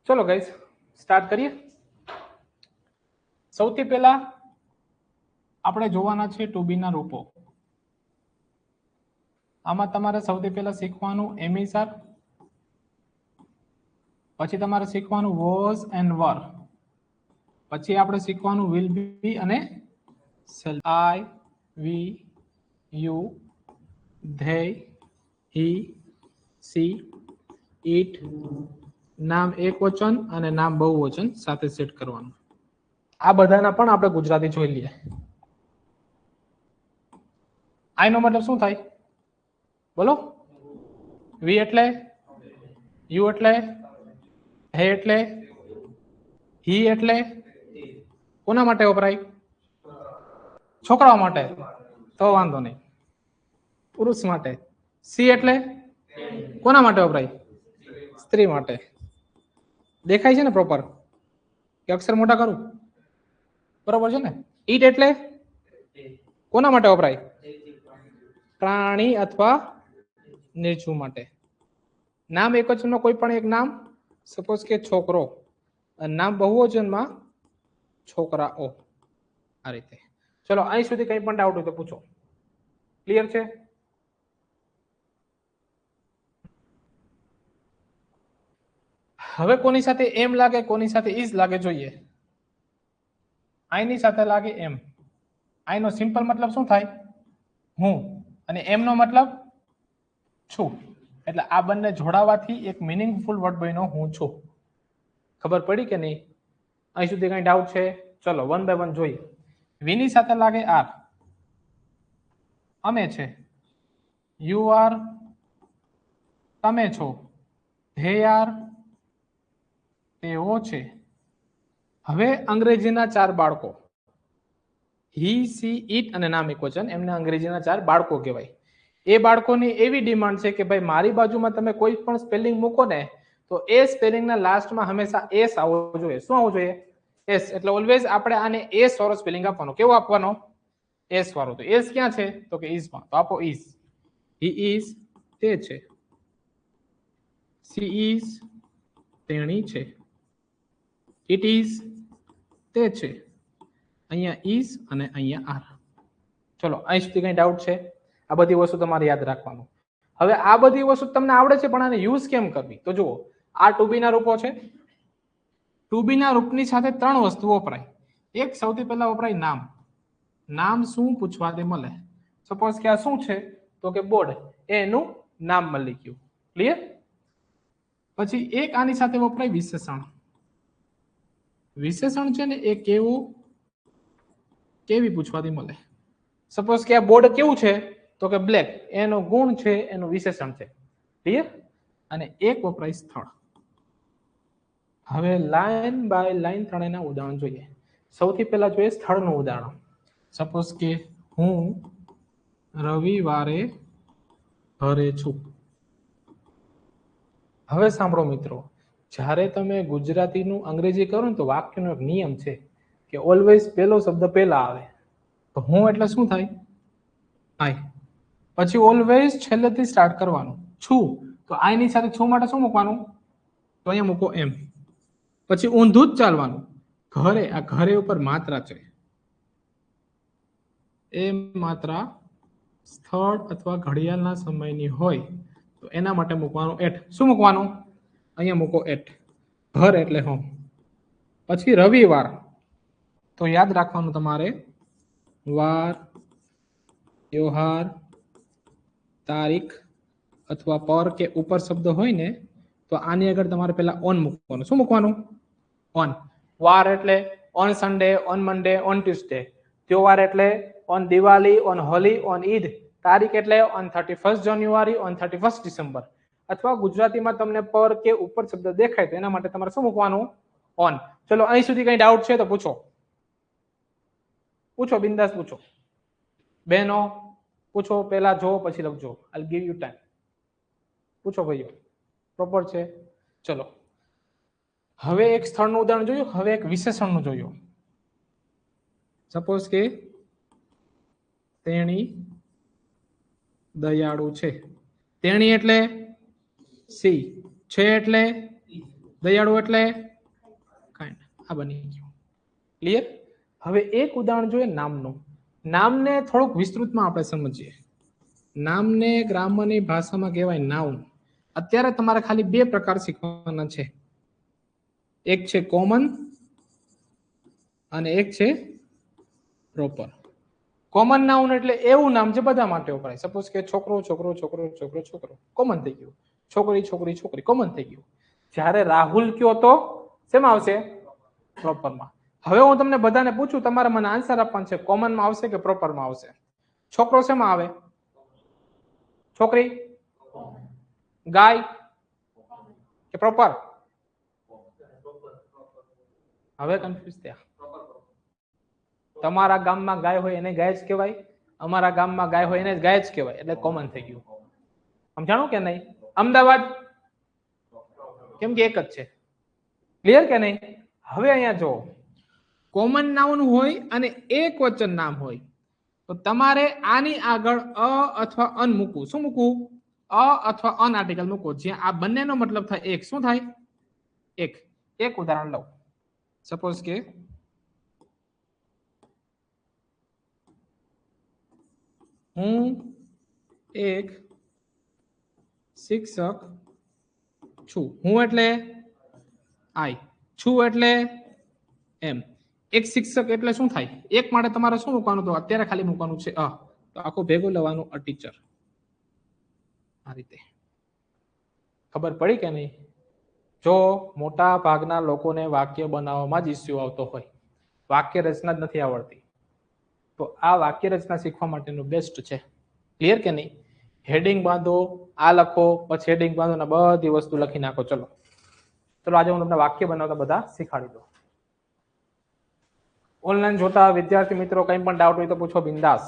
ચલો guys start કરીએ. સૌથી પહેલા આપણે જોવાના છે ટુ બી ના રૂપો. આમાં તમારે સૌથી પહેલા શીખવાનું એમ ઇઝ આર, પછી તમારે શીખવાનું વોઝ એન્ડ વર, પછી આપણે શીખવાનું વિલ બી અને shall. I, we, you, they, he, she, it, નામ એક વચન અને નામ બહુવચન સાથે સેટ કરવાનું. આ બધાના પણ આપણે ગુજરાતી જોઈ લઈએ. આઈ નો મતલબ શું થાય બોલો? વી એટલે, યુ એટલે, હે એટલે, હી એટલે કોના માટે વપરાય? છોકરાઓ માટે, તો વાંધો નહીં. પુરુષ માટે. સી એટલે કોના માટે વપરાય? સ્ત્રી માટે. દેખાય છે ને પ્રોપર? કે અક્ષર મોટા કરું? બરોબર છે ને? ઈટ એટલે કોના માટે વપરાય? પ્રાણી અથવા નિર્જીવ માટે. નામ એકવચનમાં કોઈ પણ એક નામ, સપોઝ કે છોકરો, નામ બહુવચનમાં છોકરાઓ. આ રીતે. ચલો અહીં સુધી કંઈ પણ ડાઉટ હોય તો પૂછો. ક્લિયર છે? હવે કોની સાથે એમ લાગે, કોની સાથે ઇઝ લાગે જોઈએ. આઈ ની સાથે લાગે એમ. આઈ નો સિમ્પલ મતલબ શું થાય? હું. અને એમ નો મતલબ છું. એટલે આ બંને જોડાવાથી એક મિનિંગફુલ વર્ડ બન્યો હું છું. ખબર પડી કે નહીં? અહીં સુધી કઈ ડાઉટ છે? ચલો વન બાય વન જોઈએ. વી ની સાથે લાગે આર, અમે છે. યુ આર, તમે છો. ધે આર, તેઓ છે. હવે અંગ્રેજીના 4 બાળકો, હી, સી, ઇટ અને નામ એકવચન, એમને અંગ્રેજીના 4 બાળકો કહેવાય. એ બાળકોની એવી ડિમાન્ડ છે કે ભાઈ મારી બાજુમાં તમે કોઈ પણ સ્પેલિંગ મૂકો ને તો એ સ્પેલિંગના લાસ્ટમાં હંમેશા એસ આવવો જોઈએ. શું આવવું જોઈએ? એસ. એટલે ઓલવેઝ આપણે આને એસ વાળો સ્પેલિંગ આપવાનો. કેવો આપવાનો? એસ વાળો. તો એસ ક્યાં છે? તો કે ઇઝ માં. તો આપો ઇઝ. હી ઇઝ, તે છે. સી ઇઝ, તેણી છે. ઇટ ઇઝ, તે છે. અહીંયા ઇઝ અને અહીંયા આર. ચલો અહીં સુધી કઈ ડાઉટ છે? આ બધી વસ્તુ તમારે યાદ રાખવાનું. હવે આ બધી વસ્તુ તમને આવડે છે પણ આને યુઝ કેમ કરવી? તો જુઓ, આ ટુ બી ના રૂપો છે. ટુ બી ના રૂપની સાથે 3 વસ્તુ વપરાય. એક સૌથી પહેલા વપરાય નામ. નામ શું પૂછવાથી મળે? સપોઝ કે આ શું છે? તો કે બોર્ડ. એનું નામ મળી ગયું. ક્લિયર? પછી એક આની સાથે વપરાય વિશેષણ. વિશેષણ છે ને એ કેવી પૂછવાથી મળે? સપોઝ કે આ બોર્ડ કેવું છે? તો કે બ્લેક. એનો ગુણ છે, એનું વિશેષણ છે. ક્લિયર? અને એક વપરાય સ્થળ. હવે લાઈન બાય લાઈન ત્રણેયના ઉદાહરણ જોઈએ. સૌથી પહેલા જોઈએ સ્થળનું ઉદાહરણ. સપોઝ કે હું રવિવારે ઘરે છું. હવે સાંભળો મિત્રો, જ્યારે તમે ગુજરાતીનું અંગ્રેજી કરો ને તો વાક્યનો એક નિયમ છે કે ઓલવેઝ પહેલો શબ્દ પહેલા આવે. તો હું એટલે શું થાય? આઈ. પછી ઓલવેઝ છેલ્લેથી સ્ટાર્ટ કરવાનું. છું તો આઈની સાથે છું માટે શું મૂકવાનું? તો અહીંયા મૂકો એમ. પછી ઊંધું જ ચાલવાનું. ઘરે, આ ઘરે ઉપર માત્રા છે. એ માત્રા સ્થળ અથવા ઘડિયાળના સમયની હોય તો એના માટે મૂકવાનું એટ. શું મૂકવાનું? અહીંયા મૂકો એટ. ઘર એટલે હોમ. પછી રવિવાર, તો યાદ રાખવાનું તમારે વાર, ત્યોહાર, તારીખ અથવા પર કે ઉપર શબ્દ હોય ને તો આની આગળ તમારે પહેલા ઓન મૂકવાનું. શું મૂકવાનું? ઓન. વાર એટલે on Sunday, on Monday, on Tuesday. ત્યોહાર એટલે on Diwali, on Holi, on Eid. તારીખ એટલે on 31st January, on 31st December. અથવા ગુજરાતીમાં તમને પર કે ઉપર શબ્દ દેખાય તો એના માટે તમારે શું મૂકવાનું? ઓન. ચલો અહીં સુધી કઈ ડાઉટ છે તો પૂછો. પૂછો, બિંદાસ પૂછો. બહેનો પૂછો, પહેલા જો પછી લખજો. આઈ ગીવ યુ ટાઈમ. પૂછો ભાઈઓ. પ્રોપર છે? ચલો હવે એક સ્થળનું ઉદાહરણ જોયું. હવે એક વિશેષણનું જોયું. સપોઝ કે તેણી દયાળુ છે. તેણી એટલે સી, છે એટલે દયાળુ એટલે કાઇન્ડ. આ બની ગયું. ક્લિયર? હવે એક ઉદાહરણ જોઈએ નામનું. નામને થોડુંક વિસ્તૃતમાં આપણે સમજીએ. નામને ગ્રામરની ભાષામાં કહેવાય નાઉન. અત્યારે તમારે ખાલી બે પ્રકાર શીખવાના છે. એક છે કોમન અને એક છે પ્રોપર. કોમન નાઉન એટલે એવું નામ જે બધા માટે વપરાય. સપોઝ કે છોકરો છોકરો છોકરો છોકરો છોકરો કોમન થઈ ગયું. છોકરી છોકરી છોકરી કોમન થઈ ગયું. જ્યારે રાહુલ કયો તો શેમાં આવશે? પ્રોપરમાં. હવે હું તમને બધાને પૂછું, તમારે મને આન્સર આપવાનો છે, કોમનમાં આવશે કે પ્રોપરમાં આવશે? છોકરો શેમાં આવે? છોકરી, ગાય કે પ્રોપર? હવે કન્ફ્યુઝ થયા. તમારા ગામમાં ગાય હોય એને ગાય જ કહેવાય, અમારા ગામમાં ગાય હોય એને ગાય જ કહેવાય, એટલે કોમન થઈ ગયું. સમજાણું કે નહીં? અમદાવાદ કેમ કે એક જ છે. ક્લિયર કે નહીં? હવે અહીંયા જો કોમન નાઉન હોય અને એક વચન નામ હોય તો તમારે આની આગળ અ અથવા અન મૂકવું. શું મૂકવું? અ અથવા અન આર્ટિકલ મૂકવો. જ્યાં આ બંનેનો મતલબ થાય એક. શું થાય? એક. એક ઉદાહરણ લઉં. સપોઝ કે હું એક શિક્ષક છું. હું એટલે આઈ, છું એટલે એમ. એક શિક્ષક એટલે શું થાય? એક માટે તમારે શું મૂકવાનું? તો અત્યારે ખાલી મૂકવાનું છે અ, તો આખું ભેગું લેવાનું અ ટીચર. આ રીતે ખબર પડી કે નહીં? જો મોટા ભાગના લોકોને વાક્ય બનાવવામાં જ ઇસ્યુ આવતો હોય, વાક્ય રચના જ નથી આવડતી, તો આ વાક્ય રચના શીખવા માટેનું બેસ્ટ છે. ક્લિયર કે નહીં? હેડિંગ બાંધો, આ લખો, પછી હેડિંગ બાંધો ને બધી વસ્તુ લખી નાખો. ચલો આજે હું તમને વાક્ય બનાવતા બધા શીખવાડી દઉં. ઓનલાઈન જોતા વિદ્યાર્થી મિત્રો કંઈ પણ ડાઉટ હોય તો પૂછો બિંદાસ.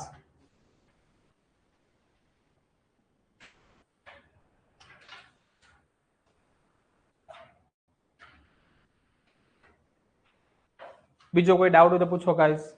બીજો કોઈ ડાઉટ હોય તો પૂછો ગાઈસ.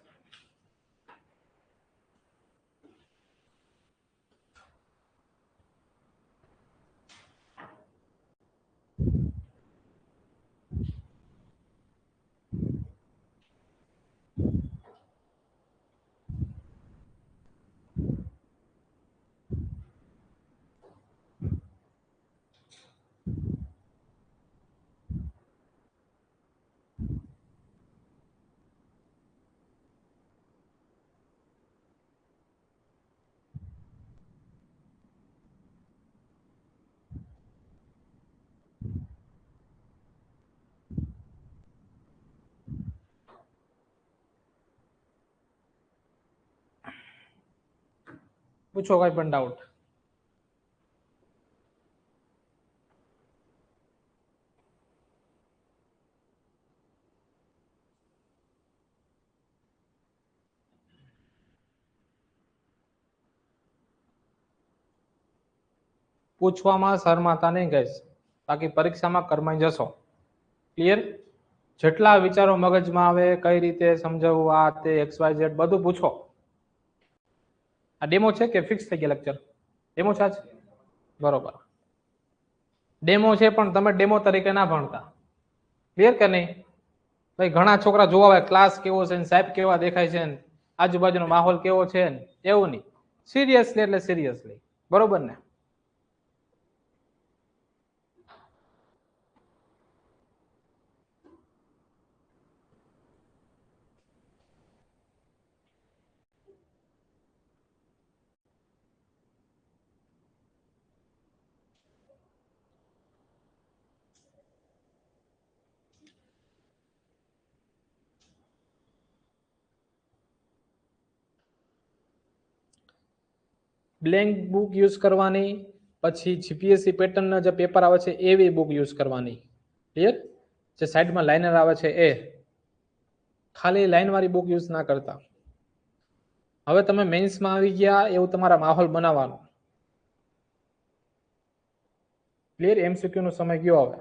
પૂછો કઈ પણ ડાઉટ. પૂછવામાં શરમાતા નહીં ગઈશ, બાકી પરીક્ષામાં કરમાઈ જશો. ક્લિયર? જેટલા વિચારો મગજમાં આવે, કઈ રીતે સમજાવવું, આ તે એક્સ વાય ઝેડ બધું પૂછો. આ ડેમો છે કે ફિક્સ થઈ ગયા લેક્ચર? ડેમો છે આજ? બરોબર. ડેમો છે પણ તમે ડેમો તરીકે ના ભણતા. ક્લિયર કે નહીં? ભાઈ ઘણા છોકરા જોવા આવે ક્લાસ કેવો છે ને સાહેબ કેવા દેખાય છે ને આજુબાજુનો માહોલ કેવો છે ને એવું નહીં. સિરિયસલી એટલે સિરિયસલી. બરોબર ને? બ્લેન્ક બુક યુઝ કરવાની, પછી જીપીએસસી પેટર્નના જે પેપર આવે છે એવી બુક યુઝ કરવાની. ક્લિયર? જે સાઈડમાં લાઇનર આવે છે એ ખાલી લાઈન વાળી બુક યુઝ ના કરતા. હવે તમે મેન્સમાં આવી ગયા એવું તમારા માહોલ બનાવવાનો. ક્લિયર? એમસીક્યુ નો સમય ગયો હવે.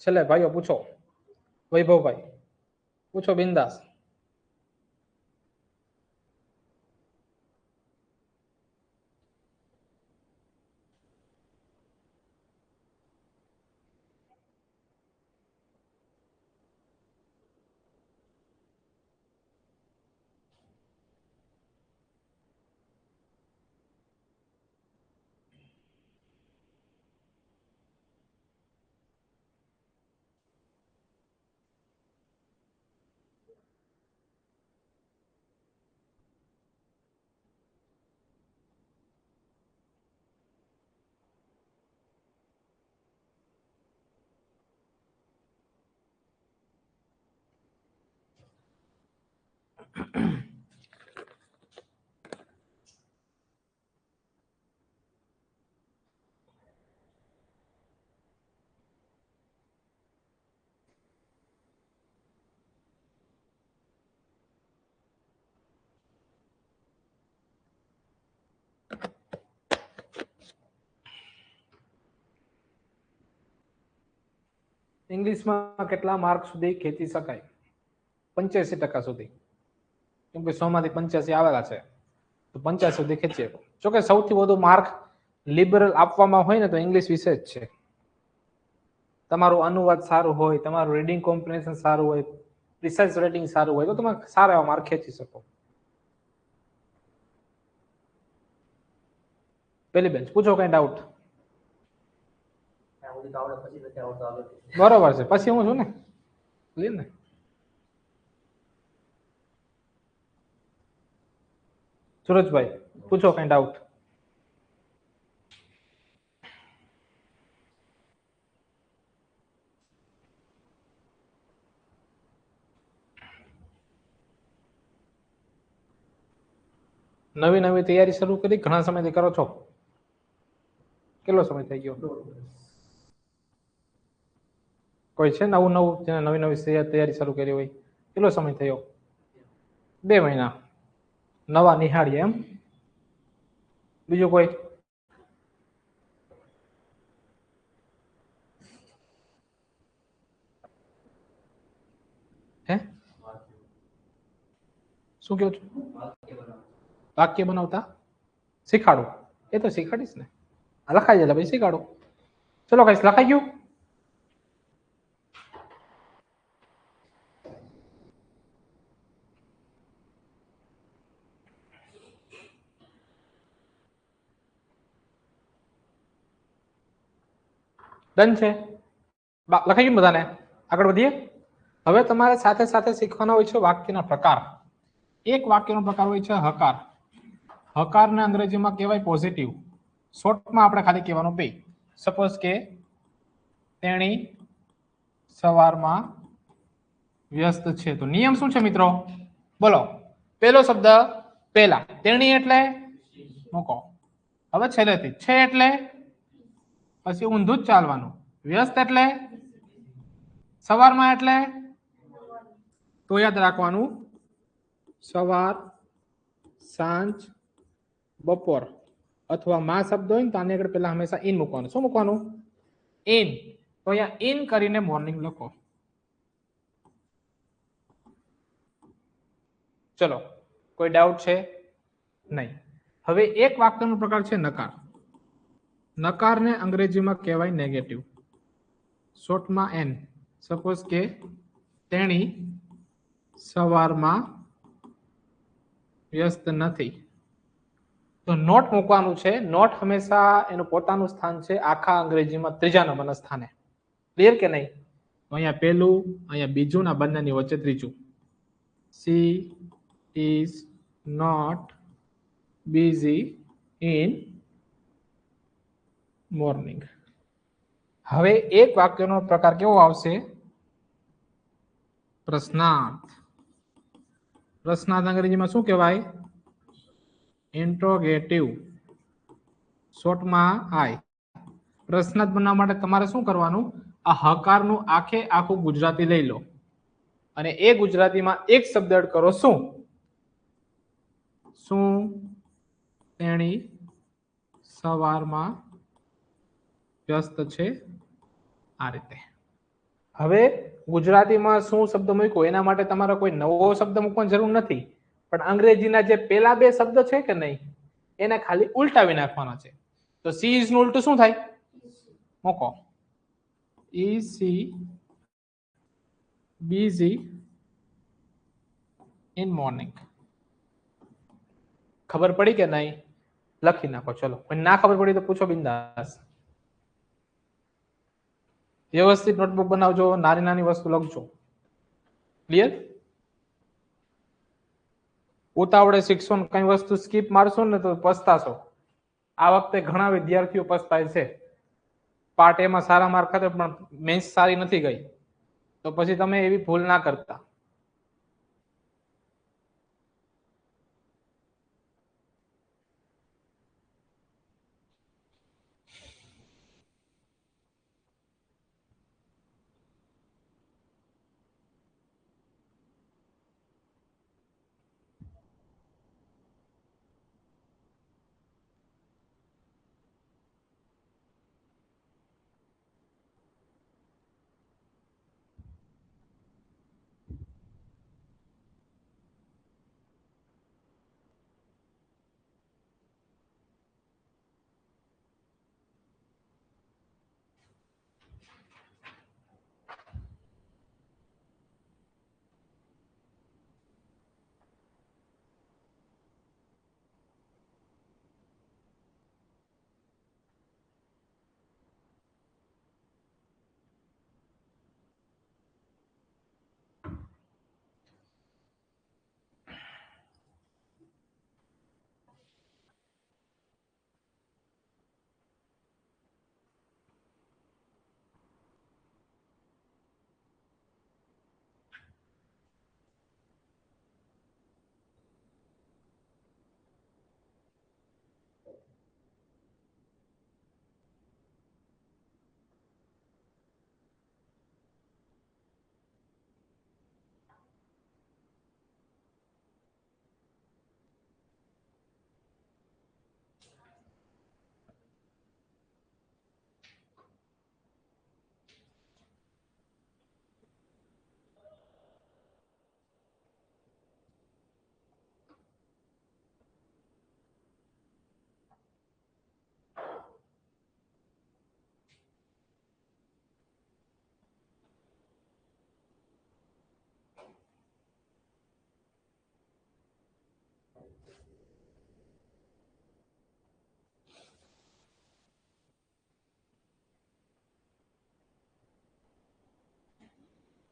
છેલ્લે ભાઈઓ પૂછો. વૈભવભાઈ પૂછો બિંદાસ. ઇંગ્લિશમાં કેટલા માર્ક સુધી ખેંચી શકાય? 85% સુધી. કેમ કે 100 માંથી 85 આવેલા છે, તો 85 સુધી ખેંચીએ. જો કે સૌથી વધુ માર્ક લિબરલ આપવામાં હોય ને તો ઇંગ્લિશ વિશે જ છે. તમારું અનુવાદ સારું હોય, તમારું રીડિંગ કોમ્પ્રિહેન્શન સારું હોય, પ્રિસાઇઝ રેટિંગ સારું હોય, તો તમે સારા એવા માર્ક ખેંચી શકો. પેલી બેન્ચ પૂછો કઈ ડાઉટ? બરોબર છે, પછી હું છું ને ક્લિયર ને. સુરજભાઈ પૂછો કઈ ડાઉટ? નવી નવી તૈયારી શરૂ કરી, ઘણા સમયથી કરો છો? કેટલો સમય થઈ ગયો? કોઈ છે નવું નવું જેને નવી નવી તૈયારી શરૂ કરી હોય? કેટલો સમય થયો? 2 મહિના. નવા નિહાળીએ એમ? બીજું કોઈ? હે શું કહો છો? વાક્ય બનાવતા શીખાડું? એ તો શીખાડીશ ને, લખાઈ જાય પછી શીખાડું. ચલો કઈ લખાઈ ગયું? ડન છે? લખાઈ ગયું બધાને? આગળ વધીએ. હવે તમારે સાથે સાથે શીખવાના હોય છે વાક્યના પ્રકાર. એક વાક્યનો પ્રકાર હોય છે હકાર. હકારને અંગ્રેજીમાં કહેવાય પોઝિટિવ. શોર્ટમાં આપણે ખાલી કહેવાનું બે. સપોઝ કે તેણી સવારમાં વ્યસ્ત છે, તો નિયમ શું છે મિત્રો? બોલો. પહેલો શબ્દ પહેલા, તેણી એટલે મૂકો. હવે છેલ્લેથી છે એટલે પછી ઊંધું જ ચાલવાનું. વ્યસ્ત એટલે સવારમાં એટલે તો યાદ રાખવાનું સવાર, સાંજ, બપોર અથવા માં શબ્દ હોય ને તો આની આગળ પહેલા હંમેશા ઇન મૂકવાનું. શું મૂકવાનું? ઇન. તો અહીંયા ઇન કરીને મોર્નિંગ લખો. ચલો કોઈ ડાઉટ છે? નહીં. હવે એક વાક્યનો પ્રકાર છે નકાર. નકારને અંગ્રેજીમાં કહેવાય નેગેટિવ. શોર્ટમાં એન. સપોઝ કે તેણી સવારમાં વ્યસ્ત નથી, તો નોટ મૂકવાનું છે. નોટ હંમેશા એનું પોતાનું સ્થાન છે આખા અંગ્રેજીમાં ત્રીજા નંબરના સ્થાને. ક્લિયર કે નહીં? તો અહીંયા પહેલું, અહીંયા બીજું, ના બંનેની વચ્ચે ત્રીજું. She is not busy in morning. હવે એક વાક્યનો પ્રકાર કેવો આવશે? પ્રશ્નાર્થ. પ્રશ્નાર્થ અંગ્રેજીમાં શું કહેવાય? ઇન્ટ્રોગેટિવ. શોર્ટમાં આઈ. પ્રશ્નાર્થ બનાવવા માટે તમારે શું કરવાનું? આ હકારનું આખે આખું ગુજરાતી લઈ લો અને એ ગુજરાતીમાં એક શબ્દ એડ કરો. શું? શું તેણી સવારમાં વ્યસ્ત છે? આ રીતે. હવે ગુજરાતીમાં શું શબ્દ મૂક્યો એના માટે તમારે કોઈ નવો શબ્દ મૂકવાની જરૂર નથી, પણ અંગ્રેજીના જે પેલા બે શબ્દ છે કે નહીં એને ખાલી ઉલટાવી નાખવાના છે. તો સી ઇઝ નું ઉલટું શું થાય? મૂકો. Is C busy in morning. ખબર પડી કે નહીં? લખી નાખો. ચલો કોઈ ના ખબર પડી તો પૂછો બિંદાસ. વ્યવસ્થિત નોટબુક બનાવજો, નાની નાની વસ્તુ લખજો. ક્લિયર? ઉતાવળે શીખશો ને કઈ વસ્તુ સ્કીપ મારશો ને તો પસ્તાશો. આ વખતે ઘણા વિદ્યાર્થીઓ પસ્તાય છે. પાર્ટ એમાં સારા માર્ક હતા પણ મેન્સ સારી નથી ગઈ, તો પછી તમે એવી ભૂલ ના કરતા.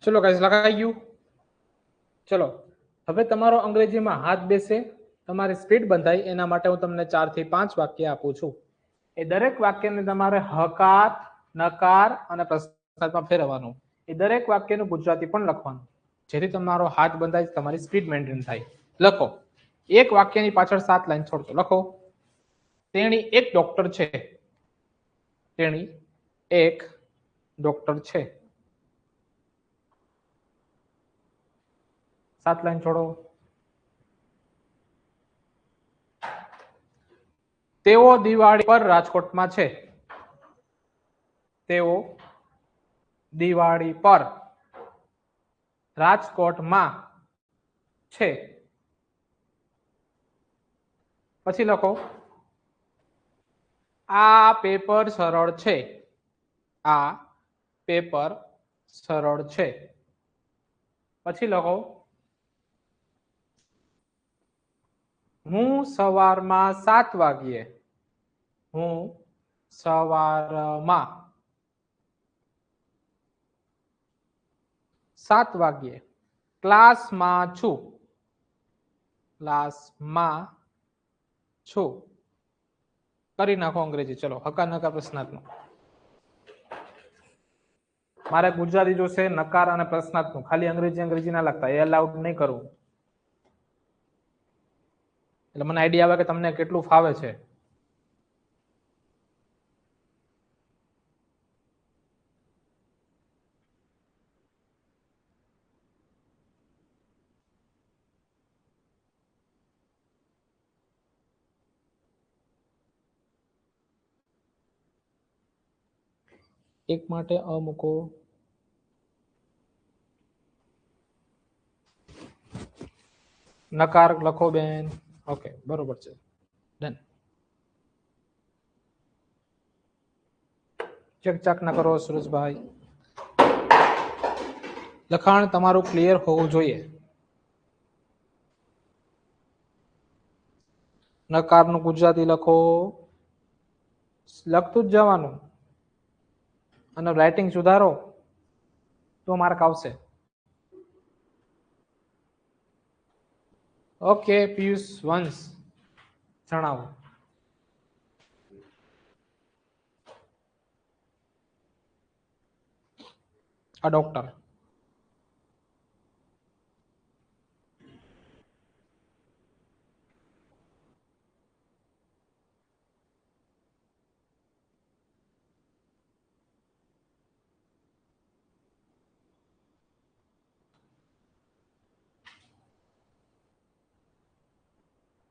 ચલો ગાઈસ, લખાઈ ગયું? ચલો હવે તમારો અંગ્રેજીમાં હાથ બેસે, તમારી સ્પીડ બંધાય એના માટે હું તમને 4 થી 5 વાક્ય આપું છું. એ દરેક વાક્યને તમારે હકાર, નકાર અને પ્રશ્નાર્થમાં ફેરવવાનું. એ દરેક વાક્યનું ગુજરાતી પણ લખવાનું, જેથી તમારો હાથ બંધાય, તમારી સ્પીડ મેન્ટેન થાય. લખો. એક વાક્યની પાછળ 7 લાઈન છોડતો લખો. તેણી એક ડોક્ટર છે. તેણી એક ડોક્ટર છે. 7 લાઈન છોડો. તેઓ દિવાળી પર રાજકોટમાં છે. તેઓ દિવાળી પર રાજકોટમાં છે. પછી લખો, આ પેપર સરળ છે. આ પેપર સરળ છે. પછી લખો, હું સવારમાં 7 વાગ્યે, હું સવારમાં 7 વાગ્યે ક્લાસમાં છું. ક્લાસમાં છું. કરી નાખો અંગ્રેજી. ચલો હકાર નકાર પ્રશ્નાર્થમાં. મારે ગુજરાતી જોશે, નકાર અને પ્રશ્નાર્થનું. ખાલી અંગ્રેજી ના લખતા, એ અલાઉડ નહીં કરવું. એટલે મને આઈડિયા આવે કે તમને કેટલું ફાવે છે. એક માટે અ મૂકો. નકાર લખો બેન. ઓકે, બરોબર છે. ડન. ચેક ના કરો સુરેશભાઈ. લખાણ તમારું ક્લિયર હોવું જોઈએ. નકારનું ગુજરાતી લખો. લખતું જ જવાનું અને રાઇટિંગ સુધારો તો માર્ક આવશે. ઓકે પિયુષ વંશ, જણાવો. આ ડોક્ટર.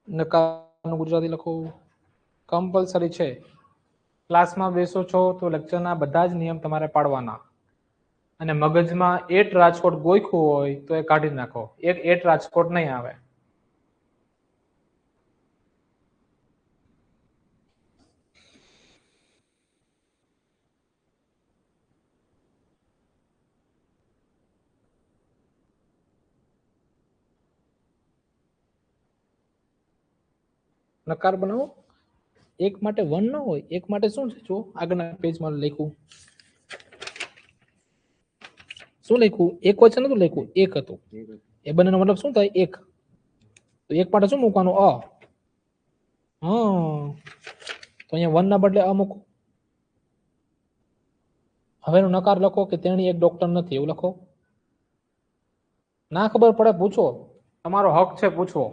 નકારનું ગુજરાતી લખો. કમ્પલસરી છે. ક્લાસમાં બેસો છો તો લેક્ચરના બધા જ નિયમ તમારે પાડવાના. અને મગજમાં એટ રાજકોટ ગોઈખું હોય તો એ કાઢી નાખો. એક એટ રાજકોટ નહીં આવે. નકાર બનાવો. એક માટે વન ન હોય, એક માટે શું છે જો આગળના પેજમાં લખ્યું. શું લખ્યું? એક વચન નતું લખ્યું, એક હતું. એ બંનેનો મતલબ શું થાય? એક. તો એક માટે શું મૂકવાનું? અ. હા, તો અહીંયા વન ના બદલે અ મૂકો. હવે નકાર લખો કે તેણી એક ડોક્ટર નથી, એવું લખો. ના ખબર પડે પૂછો, તમારો હક છે પૂછવો.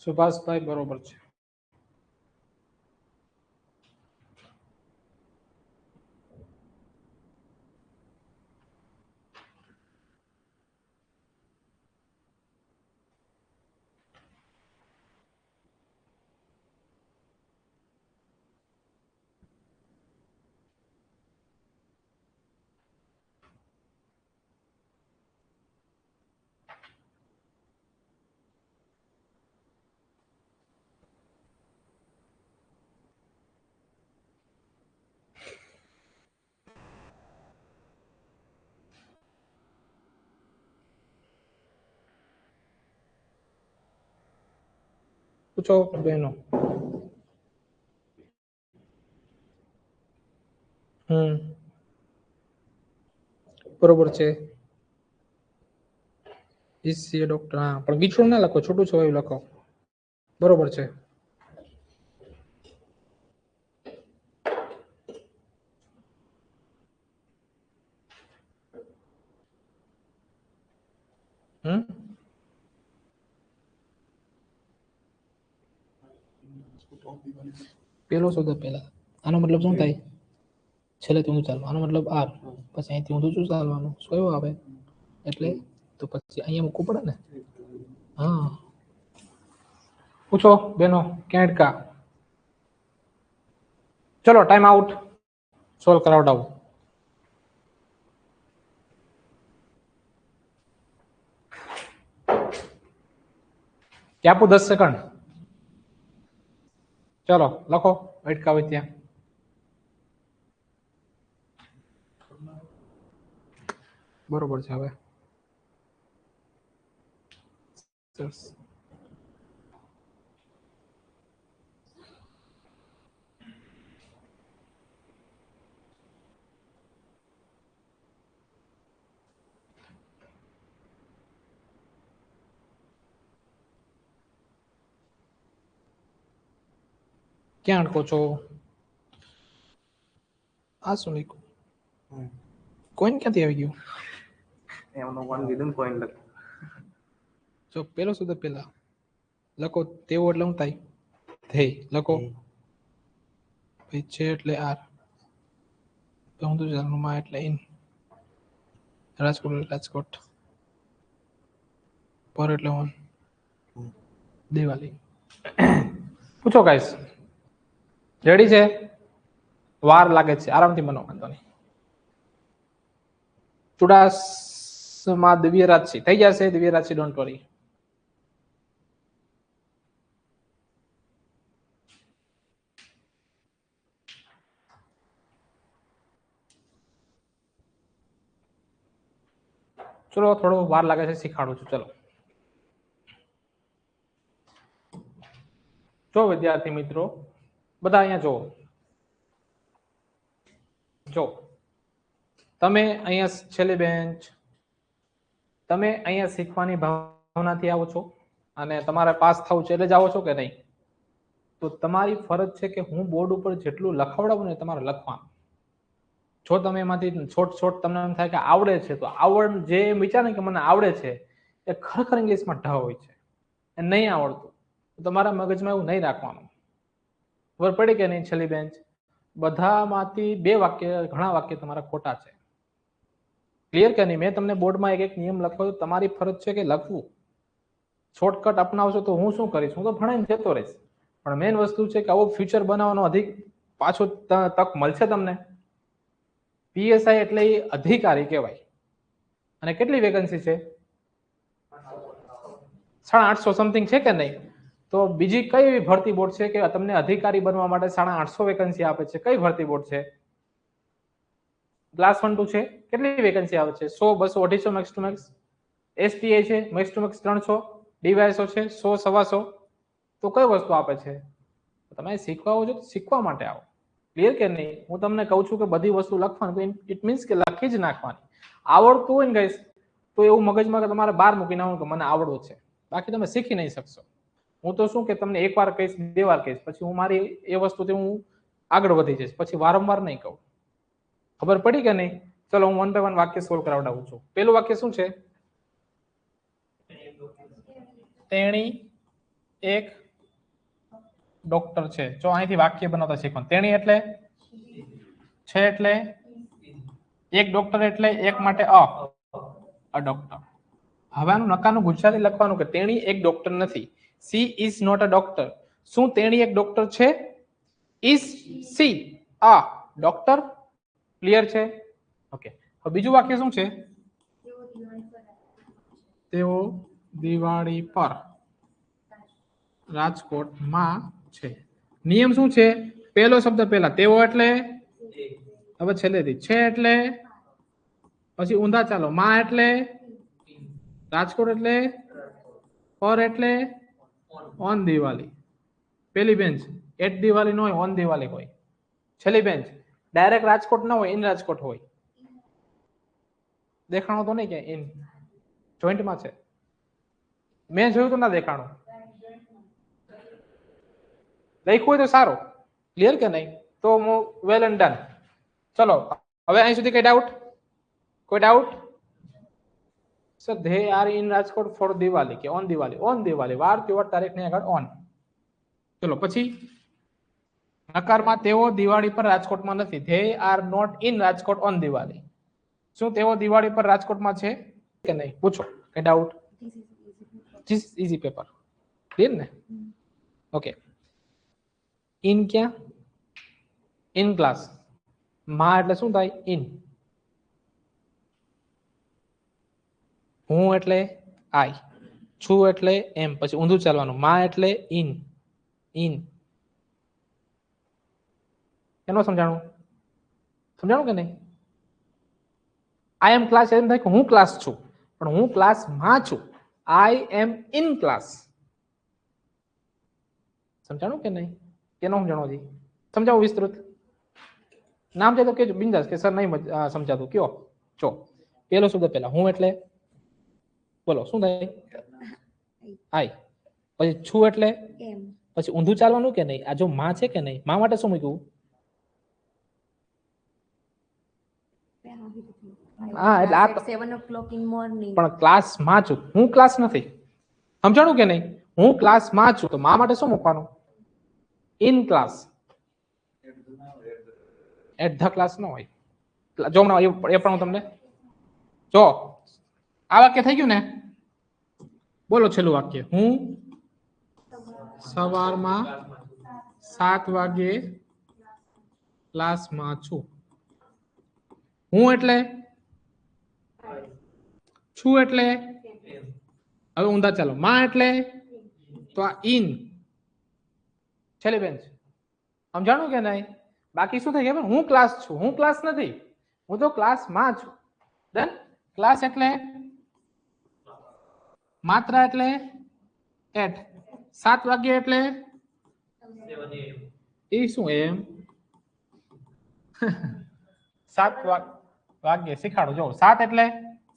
સુભાષભાઈ બરોબર છે. પૂછો બેનો. બરોબર છે. ઈસી ડોક્ટર, હા, પણ બીછું ના લખો, છોટું છવાયું લખો. બરોબર છે. પેલો શબ્દ પેલા, આનો મતલબ શું થાય? છેલ્લેથી ઊંધું ચાલવાનું, આનો મતલબ આર, પછી અહીંથી ઊંધું શું ચાલવાનું? કયું આવે? એટલે તો પછી અહીંયા મૂકવું પડે ને. હા, પૂછો બેનો. કેડકા, ચલો ટાઈમ આઉટ. સોલ્વ કરાવડાવું. કે આપું 10 સેકન્ડ? ચલો લખો, અટકાવે ત્યાં. બરોબર છે. હવે સરસ. ક્યાં અટકો છો? આ શું લખ્યું? કોઈન ક્યાંથી આવી ગયું? એમનો વન કીધું ને કોઈન લખ. જો પેલો શબ્દ પેલા લખો, તેવો એટલે શું થાય? થઈ લખો. પછી છે એટલે આર, ઊંધું ચાલવાનું, માં એટલે ઇન, રાજકોટ એટલે રાજકોટ, પર એટલે ઓન, દિવાળી. પૂછો ગાઈસ, રેડી છે? વાર લાગે છે, આરામથી બનો, વાંધો નહીં. ચુડાસમા દિવ્યરાજસિંહ થઈ જશે. Divyarajsinh, don't worry. ચલો થોડો વાર લાગે છે, શીખાડું છું. ચલો જો વિદ્યાર્થી મિત્રો બધા અહીંયા જો, જો તમે અહીંયા છેલ્લી બેન્ચ, તમે અહીંયા શીખવાની ભાવનાથી આવો છો અને તમારે પાસ થવું છે એટલે જ આવો છો કે નહીં? તો તમારી ફરજ છે કે હું બોર્ડ ઉપર જેટલું લખાવડાવું ને તમારે લખવાનું. જો તમે એમાંથી છોટ તમને એમ થાય કે આવડે છે, તો આવડ જે વિચારે કે મને આવડે છે એ ખરેખર ઇંગ્લિશમાં ઢ હોય છે. એ નહીં આવડતું તો તમારા મગજમાં એવું નહીં રાખવાનું. ખબર પડી કે નહીં? છેલ્લી બેન્ચ, બધામાંથી 2 વાક્ય, ઘણા વાક્ય તમારા ખોટા છે. ક્લિયર કે નહીં? મેં તમને બોર્ડમાં એક નિયમ લખ્યો, તમારી ફરજ છે કે લખવું. શોર્ટકટ અપનાવશો તો હું શું કરીશ? હું તો ભણાઈને જતો રહીશ. પણ મેઇન વસ્તુ છે કે આવો ફ્યુચર બનાવવાનો પાછો તક મળશે તમને. પીએસઆઈ એટલે એ અધિકારી કહેવાય. અને કેટલી વેકન્સી છે? 850 સમથિંગ છે કે નહીં? તો બીજી કઈ ભરતી બોર્ડ છે કે તમને અધિકારી બનવા માટે 850 વેકન્સી આપે છે? કઈ ભરતી બોર્ડ છે? ક્લાસ 1 2 છે. કેટલી વેકન્સી આવે છે? 100, 200, 250 મેક્સ ટુ મેક્સ. એસટીએ છે મેક્સ ટુ મેક્સ 300. ડીવાયસો છે 100, 125. તો કઈ વસ્તુ આપે છે? તમે શીખવા આવો છો તો શીખવા માટે આવો. ક્લિયર કે નહીં? હું તમને કહું છું કે બધી વસ્તુ લખવાની, ઇટ મીન્સ કે લખી જ નાખવાની. આવડતું હોય ને ગાઈસ તો એવું મગજમાં કે તમારે બહાર મૂકી નાખવાનું કે મને આવડવું છે, બાકી તમે શીખી નહીં શકશો. હું તો શું કે તમને એકવાર કહીશ, 2 વાર કહીશ, પછી હું મારી એ વસ્તુથી હું આગળ વધી જઈશ, પછી વારંવાર નહીં કહું. ખબર પડી કે નહીં? ચલો હું 1 બાય 1 વાક્ય સોલ્વ કરાવડાવું છું. પેલું વાક્ય શું છે? તેણી એક ડોક્ટર છે. જો અહીંથી વાક્ય બનાવતા શીખવાનું. તેણી એટલે છે એટલે એક ડોક્ટર એટલે એક માટે અ ડોક્ટર. હવે આનું નકારનું ગુજરાતી લખવાનું કે તેણી એક ડોક્ટર નથી. She is not a doctor. શું તેણી એક ડોક્ટર છે? Is she a doctor? Clear છે? ઓકે. હવે બીજું વાક્ય શું છે? તેઓ દિવાળી પર રાજકોટમાં છે. નિયમ શું છે? પહેલો શબ્દ પહેલા તેઓ એટલે હવે છેલ્લેથી છે એટલે પછી ઊંધા ચાલો માં એટલે રાજકોટ એટલે પર એટલે ઓન દિવાળી. પેલી બેન્ચ એટ દિવાળી ન હોય, ઓન દિવાળી હોય. છેલ્લી બેન્ચ ડાયરેક્ટ રાજકોટ ના હોય, ઇન રાજકોટ હોય. દેખાણો તો નહીં કે ઇન જોઈન્ટમાં છે. મેં જોયું તો ના દેખાણું. લખ્યું હોય તો સારું. ક્લિયર કે નહીં? તો હું વેલ એન્ડ ડન. ચલો હવે અહીં સુધી કઈ ડાઉટ? કોઈ doubt? Sir they are in Rajkot for Diwali કે ઓન દિવાળી? ઓન દિવાળી. વાર તહેવાર તારીખ ની આગળ ઓન. ચલો પછી નકારમાં તેઓ દિવાળી પર રાજકોટમાં નથી. They are not in Rajkot on Diwali. શું તેઓ દિવાળી પર રાજકોટમાં છે કે નહીં? પૂછો. કઈ doubt? This easy paper. Clear ને? ઓકે. ઇન ક્યાં? In class. માં એટલે શું થાય? ઇન. હું એટલે આઈ. છું એટલે એમ. પછી ઊંધું ચાલવાનું. માં એટલે ઇન. ઇન. એનો સમજાણું? સમજાણું કે નહીં? આઈ એમ ક્લાસ એમ થાય કે હું ક્લાસ છું, પણ હું ક્લાસમાં છું. આઈ એમ ઇન ક્લાસ. સમજાણું કે નહીં? કેનો સમજાણું હજી? સમજાવું વિસ્તૃત? નામ છે તો કેજો બિંદાસ કે સર નહીં સમજાતું. કયો? જો પેલો શબ્દ પહેલા હું એટલે બોલો શું થાય? આઈ. પછી છું એટલે પછી ઊંધું ચાલવાનું કે નહીં? આ જો માં છે કે નહીં? માં માટે શું મૂક્યું? હા એટલે આ 7 o'clock in morning. પણ ક્લાસમાં છું, હું ક્લાસ નથી. સમજાણું કે નહીં? હું ક્લાસમાં છું તો માં માટે શું મૂકવાનું? In class. At the class ન હોય. જો હમણાં એ પણ હું તમને જો આ વાક્ય થઈ ગયું ને? બોલો છેલ્લું વાક્ય. હું સવારમાં 7 વાગે ક્લાસમાં છું. હું એટલે છું એટલે હવે ઊંધા ચાલો. માં એટલે તો આ ઇન. છેલ્લી બેન્ચ. સમજાણું કે નહીં? બાકી શું થાય ખબર? હું ક્લાસ છું, હું ક્લાસ નથી. હું તો ક્લાસમાં છું. ડન? ક્લાસ એટલે માત્રા એટલે એટ. 7 વાગ્યે એટલે એ શું એમ? 7 વાગ્યે શીખાડો. જો 7 એટલે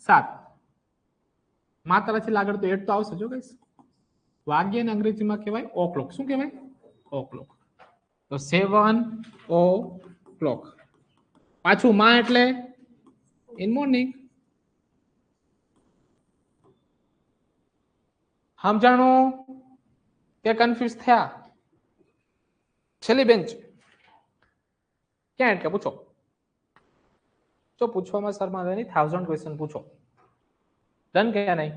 7. માત્રા છે આગળ તો એટ તો આવશે. જો ગાઈસ વાગ્ય ને અંગ્રેજીમાં કહેવાય o'clock. શું કહેવાય? o'clock. તો 7 o'clock. પાછું માં એટલે ઇન મોર્નિંગ. સમજાણું કે કન્ફ્યુઝ થયા? છેલ્લી બેન્ચ ક્યાં એટલે પૂછો? જો પૂછવામાં શરમા નહીં, 1000 ક્વેશ્ચન પૂછો. ડન કે નહીં?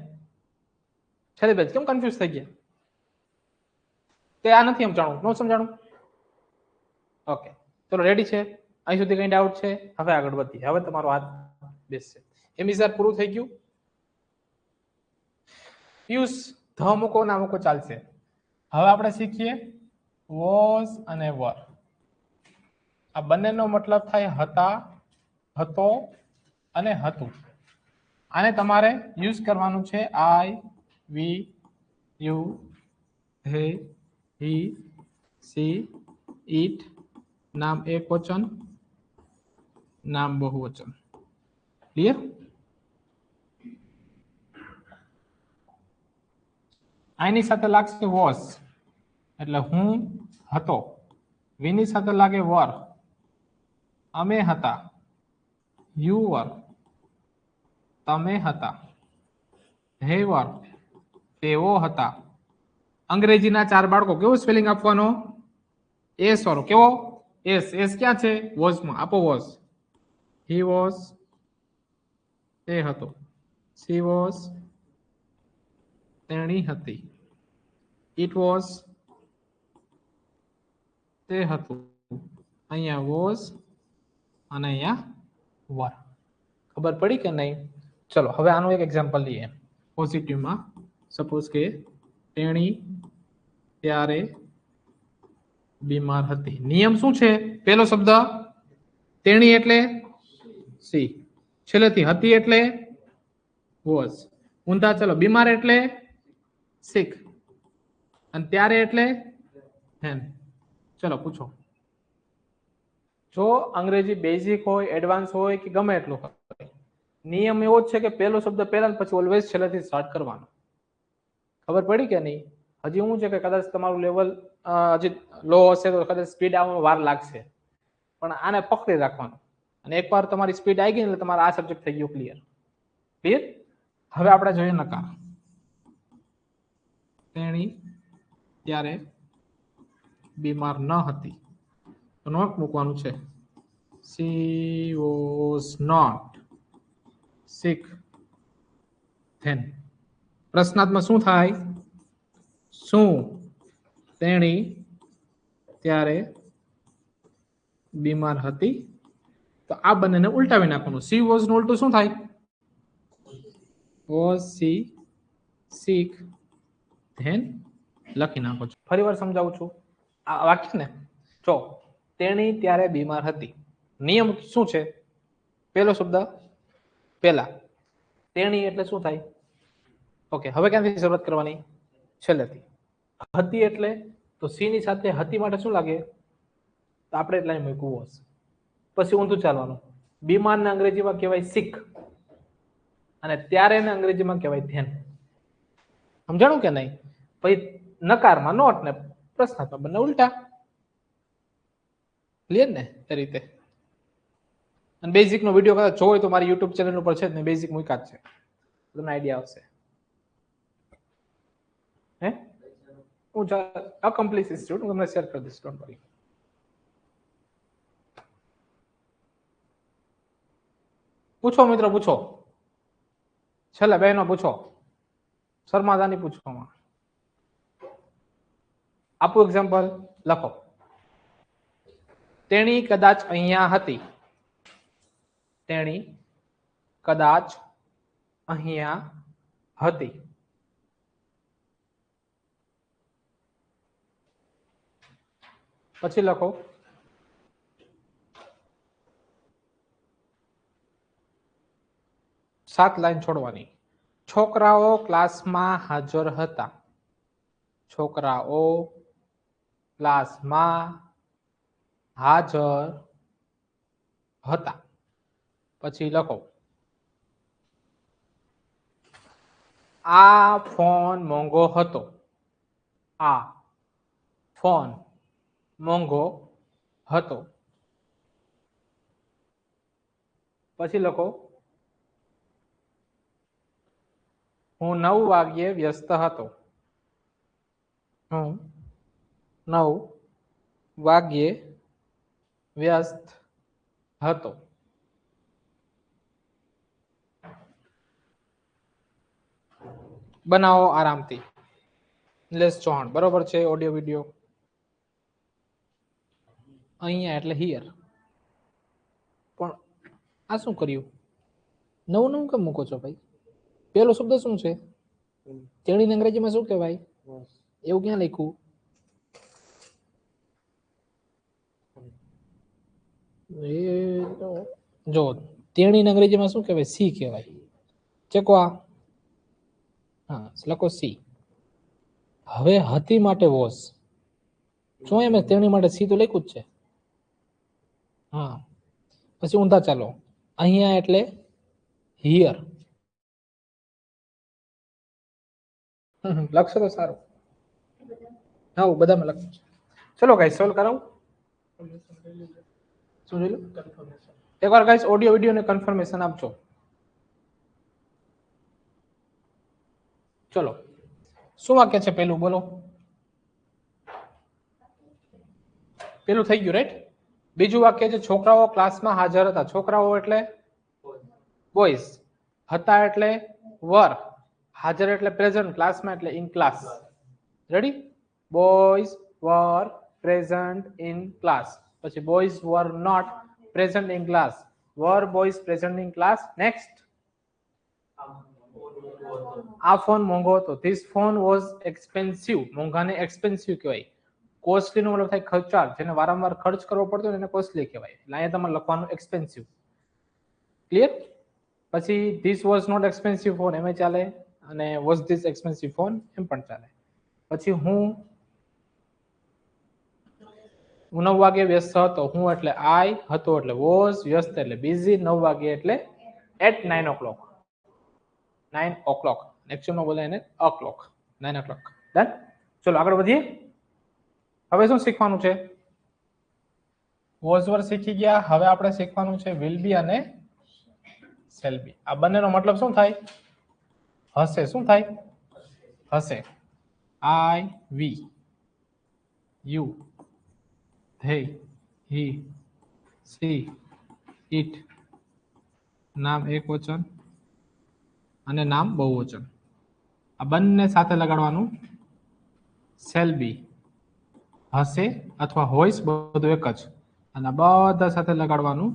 છેલ્લી બેન્ચ કેમ કન્ફ્યુઝ થઈ ગયા? તે આ નથી સમજાણું? નો સમજાણું? ઓકે ચલો રેડી છે? અહીં સુધી કઈ ડાઉટ છે? હવે આગળ વધીએ. હવે તમારો હાથ બેસશે. એમિઝાર પૂરું થઈ ગયું. પિયુષ ધ મૂકો ના મૂકો ચાલશે. હવે આપણે શીખીએ વોઝ અને વર. આ બંનેનો મતલબ થાય હતા, હતો અને હતું. આને તમારે યુઝ કરવાનું છે આઈ, વી, યુ, હે, હી, સી, ઈટ. નામ એક વચન, નામ બહુવચન. ક્લિયર? આની સાથે લાગશે વોઝ એટલે હું હતો. વીની સાથે લાગે વર, અમે હતા. યુ વર, તમે હતા. હે વર, તેઓ હતા. અંગ્રેજીના 4 બાળકો કેવો સ્પેલિંગ આપવાનો એસ વાળો કેવો એસ એસ ક્યાં છે વોઝ માં આપો વોઝ હી વોઝ તે હતો સી વોઝ તેણી હતી ઇટ વોઝ તે હતું અહીંયા વોઝ અને અહીંયા વર ખબર પડી કે નહીં ચલો હવે આનું એક એક્ઝામ્પલ લઈએ પોઝિટિવમાં સપોઝ કે તેણી ત્યારે બીમાર હતી નિયમ શું છે પહેલો શબ્દ તેણી એટલે સી છેલ્લેથી હતી એટલે વોઝ ઊંધા ચલો બીમાર એટલે સિક અને ત્યારે એટલે હેન ચલો પૂછો જો અંગ્રેજી બેઝિક હોય એડવાન્સ હોય કે ગમે એટલું હોય નિયમ એવો જ છે કે પહેલો શબ્દ પહેલા ને પછી ઓલવેઝ છેલ્લેથી સ્ટાર્ટ કરવાનો ખબર પડી કે નહીં હજી હું છે કે કદાચ તમારું લેવલ હજી લો હશે તો કદાચ સ્પીડ આવવામાં વાર લાગશે પણ આને પકડી રાખવાનું અને એકવાર તમારી સ્પીડ આવી ગઈ એટલે તમારા આ સબ્જેક્ટ થઈ ગયો ક્લિયર ક્લિયર હવે આપણે જોઈએ નકાર તેણી ત્યારે બીમાર ન હતી તો નોટ મૂકવાનું છે she was not sick then પ્રશ્નાર્થમાં શું થાય શું તેણી ત્યારે બીમાર હતી તો આ બંનેને ઉલટાવી નાખવાનું she was નું ઉલટું શું થાય was she sick then લખી નાખો છો ફરીવાર સમજાવું છું આ વાક્ય ને જો તેણી ત્યારે બીમાર હતી નિયમ શું છે પહેલો શબ્દ પહેલા તેણી એટલે શું થાય ઓકે હવે ક્યાંથી શરૂઆત કરવાની છેલ્લેથી હતી એટલે તો સી ની સાથે હતી માટે શું લાગે તો આપણે એટલા મૂકવું હશે પછી ઊંધું ચાલવાનું બીમારને અંગ્રેજીમાં કહેવાય સિક અને ત્યારે એને અંગ્રેજીમાં કહેવાય ધેન સમજાણું કે નહીં પછી નકારમાં નોટ ને પ્રશ્નાર્થમાં બંને ઉલટા ક્લિયર ને એ રીતે અને બેઝિક નો વિડીયો કદાચ જોવો તો મારી યુટ્યુબ ચેનલ ઉપર છે ને બેઝિક મૂક્યા જ છે તમને આઈડિયા આવશે હે હું અકમ્પ્લીટ સ્ટુડન્ટ હું તમને શેર કરી દઈશ ડોન્ટ વરી પૂછો મિત્રો પૂછો છેલ્લે બહેનો પૂછો શર્માદાની પૂછવામાં આપું એક્ઝામ્પલ લખો તેણી કદાચ અહીંયા હતી તેણી કદાચ અહીંયા હતી પછી લખો સાત લાઈન છોડવાની છોકરાઓ ક્લાસમાં હાજર હતા છોકરાઓ ક્લાસમાં હાજર હતા પછી લખો આ ફોન મોંઘો હતો આ ફોન મોંઘો હતો પછી લખો હું 9 વાગ્યે વ્યસ્ત હતો હું 9 વાગ્યે વ્યસ્ત હતો બનાવો આરામથી નિલેશ ચૌહાણ બરોબર છે ઓડિયો વિડિયો અહીંયા એટલે હિયર પણ આ શું કર્યું નવું કેમ મૂકો છો ભાઈ પેલો શબ્દ શું છે તેણીને અંગ્રેજીમાં શું કહેવાય એવું ક્યાં લખ્યું જો તેણીને અંગ્રેજીમાં શું કહેવાય સી કહેવાય ચેકો આ હા લખો સી હવે હતી માટે વોઝ જો એમ તેણી માટે સી તો લખ્યું જ છે હા પછી ઊંધા ચાલો અહીંયા એટલે હિયર લખશો તો સારું હા બધામાં લખવું છે ચલો ગાઈસ સોલ્વ કરાવું શું જોઈ લો એકવાર ગાઈસ ઓડિયો વિડિયો ને કન્ફર્મેશન આપજો ચલો શું વાક્ય છે પેલું બોલો પેલું થઈ ગયું રાઈટ. બીજું વાક્ય છે છોકરાઓ ક્લાસમાં હાજર હતા. છોકરાઓ એટલે બોયઝ, હતા એટલે વર, હાજર એટલે પ્રેઝન્ટ, ક્લાસમાં એટલે in class. Ready? Boys were present in class. પછી boys were not present in class. Were boys present in class. Next, આ ફોન મોંઘો હતો. This phone was expensive. મોંઘાને એક્સપેન્સિવ કહેવાય. કોસ્ટલી નો મતલબ થાય ખર્ચાળ, જેને વારંવાર ખર્ચ કરવો પડતો હોય એને કોસ્ટલી કહેવાય. એટલે અહીંયા તમારે લખવાનું એક્સપેન્સિવ. ક્લિયર? પછી this was not expensive phone એમ ચાલે, અને વોઝ ધીસ એક્સપેન્સિવ ફોન એમ પણ ચાલે. પછી હું 9 વાગે વ્યસ્ત હતો. હું એટલે આઈ, હતો એટલે વોઝ, વ્યસ્ત એટલે બિઝી, 9 વાગે એટલે એટ 9 o'clock. 9 o'clock. એકચ્યુઅલમાં બોલે એને o'clock. 9 o'clock. ડન? ચલો આગળ વધીએ. હવે શું શીખવાનું છે? વોઝ વર શીખી ગયા. હવે આપણે શીખવાનું છે વિલ બી અને શેલ બી. આ બંનેનો મતલબ શું થાય? હશે. શું થાય? હશે. આઈ, we, you, they, he, she, it. નામ એક વચન અને નામ બહુવચન. આ બંને સાથે લગાડવાનું શેલ બી. હશે અથવા હોઈશ બધું એક જ. અને બધા સાથે લગાડવાનું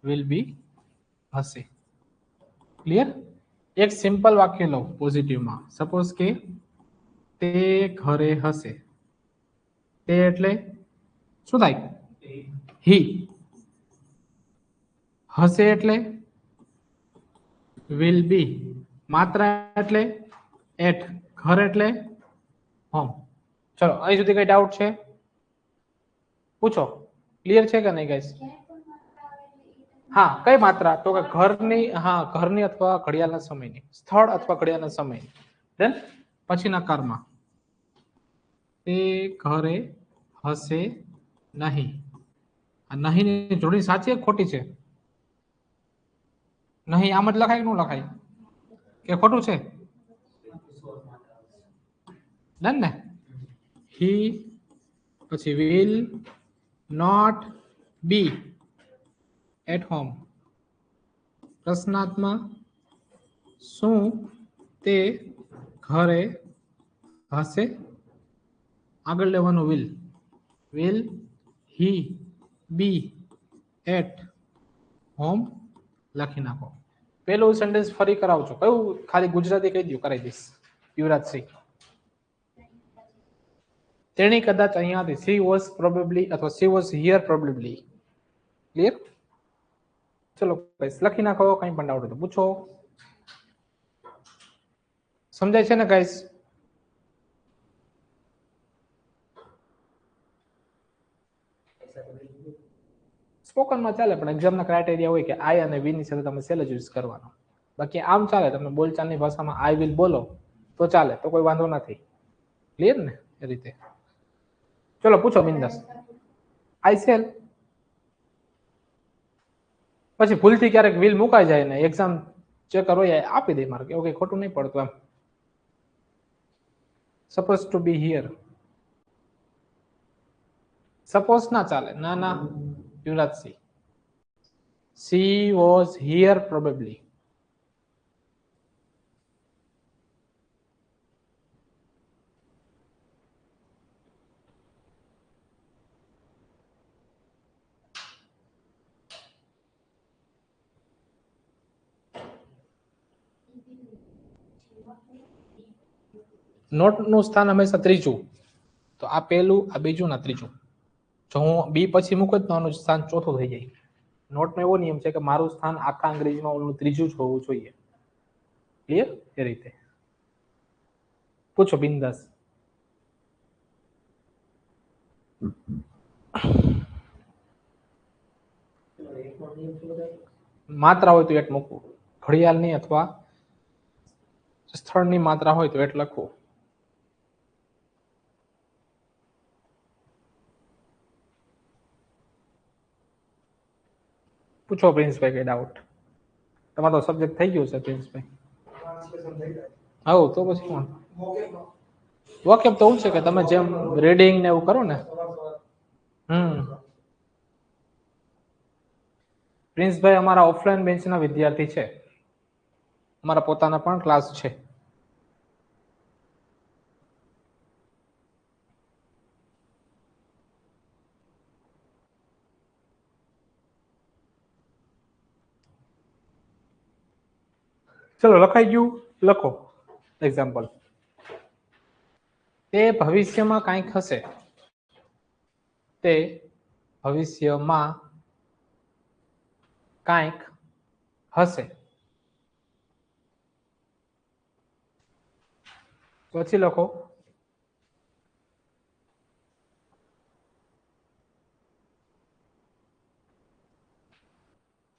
વિલ બી હશે. ક્લિયર? એક સિમ્પલ વાક્ય લો પોઝિટિવમાં. સપોઝ કે તે ઘરે હશે. તે એટલે શું થાય? હી. હશે એટલે વિલ બી. માત્રા એટલે એટ. ઘર એટલે હોમ. ચલો અહીં સુધી કઈ ડાઉટ છે? પૂછો. ક્લિયર છે કે નહીં ગાઈસ? હા, કઈ માત્રા? તો કે ઘરની, હા ઘરની અથવા ઘડિયાળના સમયની, સ્થળ અથવા ઘડિયાળના સમયની. ધેન પછીના કારમાં તે ઘરે હશે નહીં. આ નહીં ની જોડી સાચી કે ખોટી છે? નહીં આમ જ લખાય કે ન લખાય? કે ખોટું છે? ડન ને? હી, પછી will not be at home. પ્રશ્નાર્થમાં શું તે ઘરે હશે? આગળ લેવાનું will. Will he be at home લખી નાખો. પેલું સેન્ટેન્સ ફરી કરાવજો. કયું? ખાલી ગુજરાતી કહી દઉં, કરાવી દઈશ. યુવરાજસિંહ. તેણી કદાચ અહીંયા હતી. સી વોઝ પ્રોબેબલી અથવા C was here probably. Clear? ચલો ગાઈસ લખી નાખો. કઈ પણ ડાઉટ હોય તો પૂછો. સમજાય છે ને ગાઈસ? સ્પોકન માં ચાલે, પણ એક્ઝામના ક્રાઇટેરિયા હોય કે આઈ અને વી ની સાથે તમે સેલ જ યુઝ કરવાનો. બાકી આમ ચાલે, તમે બોલચાલની ભાષામાં આઈ વિલ બોલો તો ચાલે, તો કોઈ વાંધો નથી. ક્લિયર ને? એ રીતે. ચલો પૂછો બિંદાસ. આઈ સેલ. પછી ભૂલથી ક્યારેક વિલ મુકાઈ જાય ને એક્ઝામ ચેકર હોય આપી દે માર્ક, એવું કઈ ખોટું નહીં પડતું એમ. Suppose to be here. Suppose ના ચાલે. ના ના Yuvrajsinh. She was here probably. Not નું સ્થાન હંમેશા ત્રીજું. તો આ પહેલું, આ બીજું ના ત્રીજું. જો હું બી પછી મૂકું તો આનું સ્થાન ચોથું થઈ જાય. નોટનો એવો નિયમ છે કે મારું સ્થાન આખા અંગ્રેજીમાં ઓલું ત્રીજું જ હોવું જોઈએ. ક્લિયર? એ રીતે. પૂછો બિંદાસ. માત્રા હોય તો એટ મૂકવું. ઘડિયાળની અથવા સ્થળની માત્રા હોય તો એટ લખવું. પૂછો પ્રિન્સભાઈ કઈ ડાઉટ? તમારો સબ્જેક્ટ થઈ ગયો છે પ્રિન્સભાઈ? હા તો પછી કોણ? વોકેબ તો એવું છે કે તમે જેમ રીડિંગ ને એવું કરો ને પ્રિન્સભાઈ અમારા ઓફલાઈન બેન્ચના વિદ્યાર્થી છે, અમારા પોતાના પણ ક્લાસ છે. ચલો લખાઈ ગયું, લખો એક્ઝામ્પલ. તે ભવિષ્યમાં કંઈક હશે, તે ભવિષ્યમાં કંઈક હશે. પછી લખો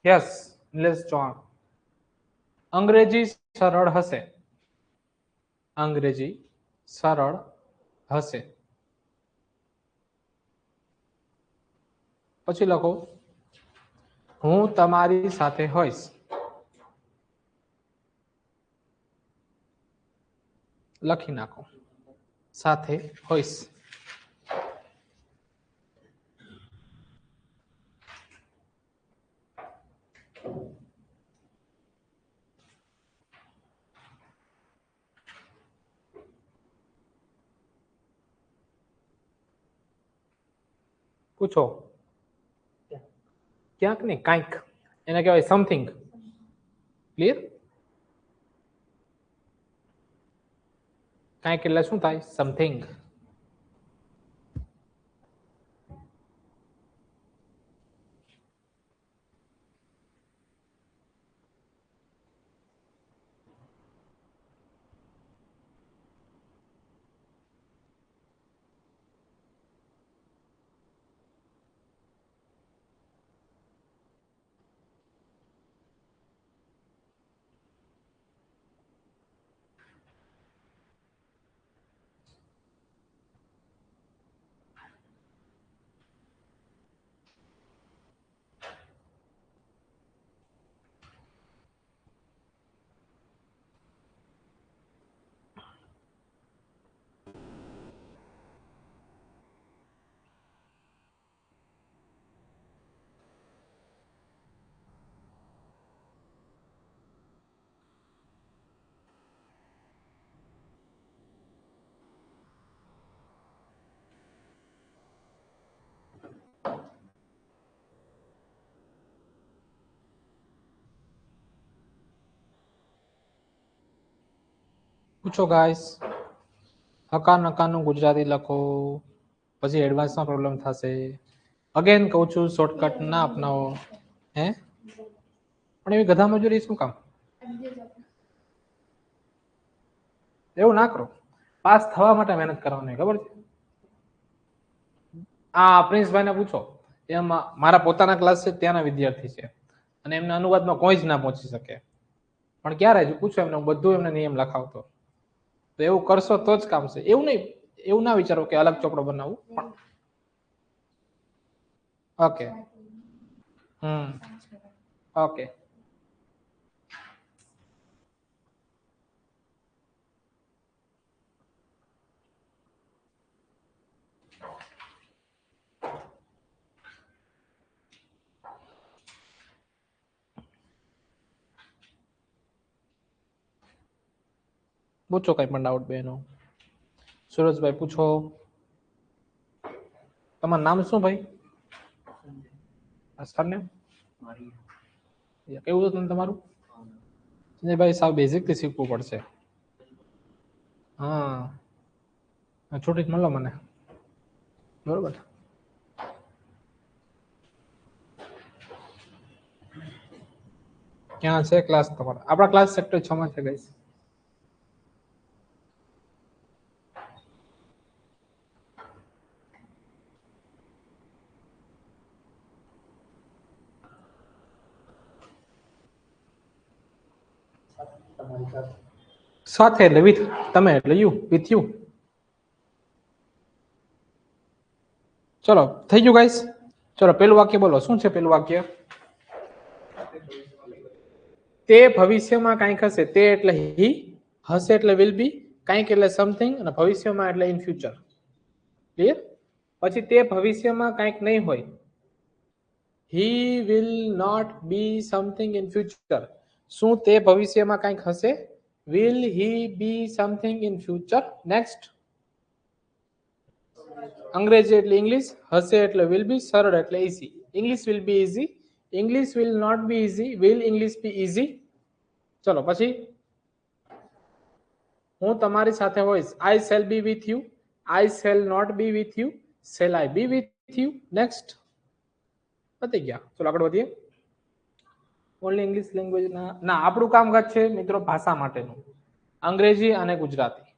યસ નિલેશ ચૌહાણ. અંગ્રેજી સરળ હશે, અંગ્રેજી સરળ હશે. પછી લખો હું તમારી સાથે હોઈશ, લખી નાખો સાથે હોઈશ. પૂછો ક્યાંક ને કાંઈક, એને કહેવાય સમથિંગ. ક્લિયર? કાંઈક એટલે શું થાય? સમથિંગ. પૂછો ગાઈસ. હકાર નકારનું ગુજરાતી લખો, પછી એડવાન્સમાં પ્રોબ્લેમ થશે. અગેન કહું છું શોર્ટકટ ના અપનાવો. હે પણ એવી ગધા મજૂરી શું કામ? એવું ના કરો. પાસ થવા માટે મહેનત કરવાની, ખબર છે? આ પ્રિન્સભાઈને પૂછો, એમાં મારા પોતાના ક્લાસ છે, ત્યાંના વિદ્યાર્થી છે, અને એમના અનુવાદમાં કોઈ જ ના પહોંચી શકે. પણ ક્યારે જ પૂછો એમને, બધું એમને નિયમ લખાવતો. તો એવું કરશો તો જ કામ છે. એવું નહીં, એવું ના વિચારો કે અલગ ચોપડો બનાવવું. ઓકે. ઓકે. પૂછો કઈ પણ ડાઉટ બેનો. સુરજભાઈ પૂછો. તમારું નામ શું ભાઈ? સરનેમ કેવું હતું તમારું? સંજયભાઈ સાવ બેઝિક થી શીખવું પડશે. હા છૂટી જ મળો મને, બરોબર. ક્યાં છે ક્લાસ તમારો? આપણા ક્લાસ સેક્ટર 6 માં છે ગાઈસ. સાથે એટલે વિથ, તમે એટલે યુ, વિથ યુ. ચલો થઈ ગયું ગાઈસ. ચલો પેલું વાક્ય બોલો. શું છે પેલું વાક્ય? તે ભવિષ્યમાં કંઈક હશે. તે એટલે હી, હશે એટલે વિલ બી, કંઈક એટલે સમથિંગ, અને ભવિષ્યમાં એટલે ઇન ફ્યુચર. ક્લિયર? પછી તે ભવિષ્યમાં કંઈક નહીં હોય. he will not be something in future. શું તે ભવિષ્યમાં કંઈક હશે? will he be something in future? next, અંગ્રેજી એટલે ઇંગ્લિશ, હશે એટલે will be, સરળ એટલે easy. english will be easy, english will not be easy, will english be easy? ચલો પછી, હું તમારી સાથે હોઈશ. I shall be with you, I shall not be with you, shall I be with you? next, પતી ગયા. ચલો આગળ વધીએ. ઓનલી ઇંગ્લિશ લેંગ્વેજ ના આપણું કામકાજ છે મિત્રો ભાષા માટેનું, અંગ્રેજી અને ગુજરાતી.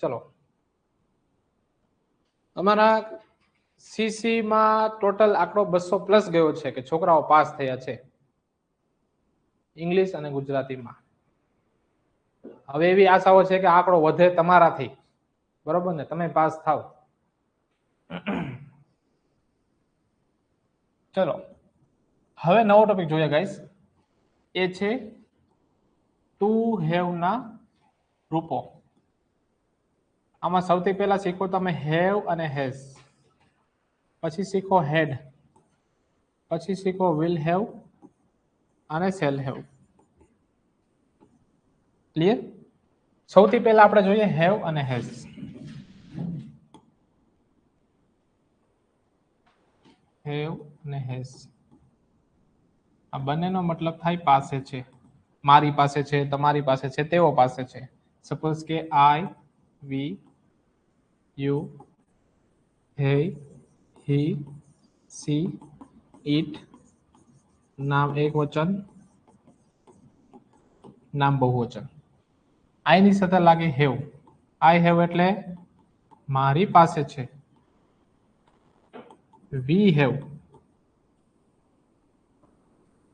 ચલો, અમારા સીસી માં ટોટલ આંકડો 200 પ્લસ ગયો છે કે છોકરાઓ પાસ થયા છે ઇંગ્લિશ અને ગુજરાતીમાં. હવે એવી આશાઓ છે કે આંકડો વધે તમારાથી, બરોબર ને, તમે પાસ થાવ. ચલો હવે નવો ટોપિક જોઈએ ગાઈસ. એ છે ટુ હેવ ના રૂપો. આમાં સૌથી પહેલા શીખો તમે હેવ અને હેઝ, પછી શીખો હેડ, પછી શીખો વિલ હેવ અને શેલ હેવ. ક્લિયર? સૌથી પહેલા આપણે જોઈએ હેવ અને હેઝ. હેવ અને હેઝ આ બંનેનો મતલબ થાય પાસે છે. મારી પાસે છે, તમારી પાસે છે, તેઓ પાસે છે. સપોઝ કે આઈ, વી, યુ, હે, હી, સી, ઇટ. નામ એક વચન, નામ બહુવચન. આઈ ની સાથે લાગે હેવ. આઈ હેવ એટલે મારી પાસે છે. વી હેવ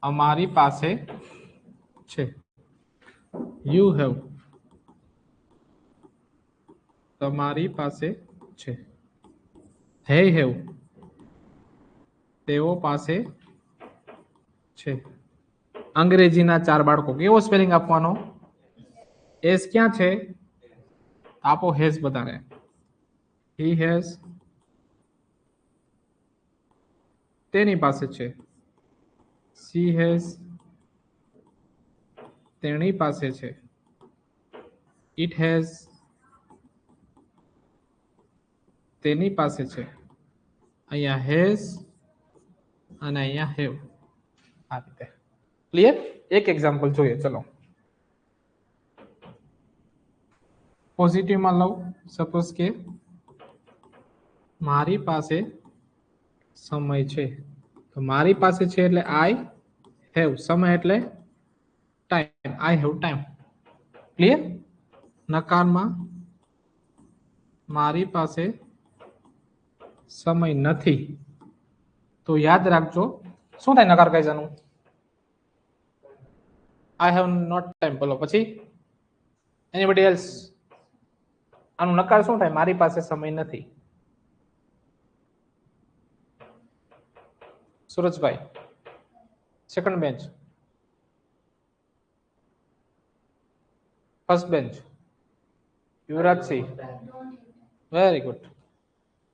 અમારી પાસે છે. યુ હેવ તમારી પાસે છે. હે હેવ તેઓ પાસે છે. અંગ્રેજીના 4 બાળકો, કેવો સ્પેલિંગ આપવાનો? એસ ક્યાં છે? આપો હેઝ બધાને. હી હેઝ તેની પાસે છે. સી હેઝ તેણી પાસે છે. ઇટ હેઝ તેની પાસે છે. અહીંયા હેઝ અને અહીંયા હેવ. આ રીતે. ક્લિયર? એક એક્ઝામ્પલ જોઈએ. ચલો પોઝિટિવમાં લઉં. સપોઝ કે મારી પાસે સમય છે. તો મારી પાસે છે એટલે આઈ હેવ. સમય એટલે time. I have time. Clear? નકારમાં મારી પાસે સમય નથી. તો યાદ રાખજો શું થાય નકાર કાયદાનું? I have not time. બોલો પછી એનીબડી એલ્સ? આનું નકાર શું થાય? મારી પાસે સમય નથી. Surajbhai second bench, first bench, Yuvrajsinh, very good.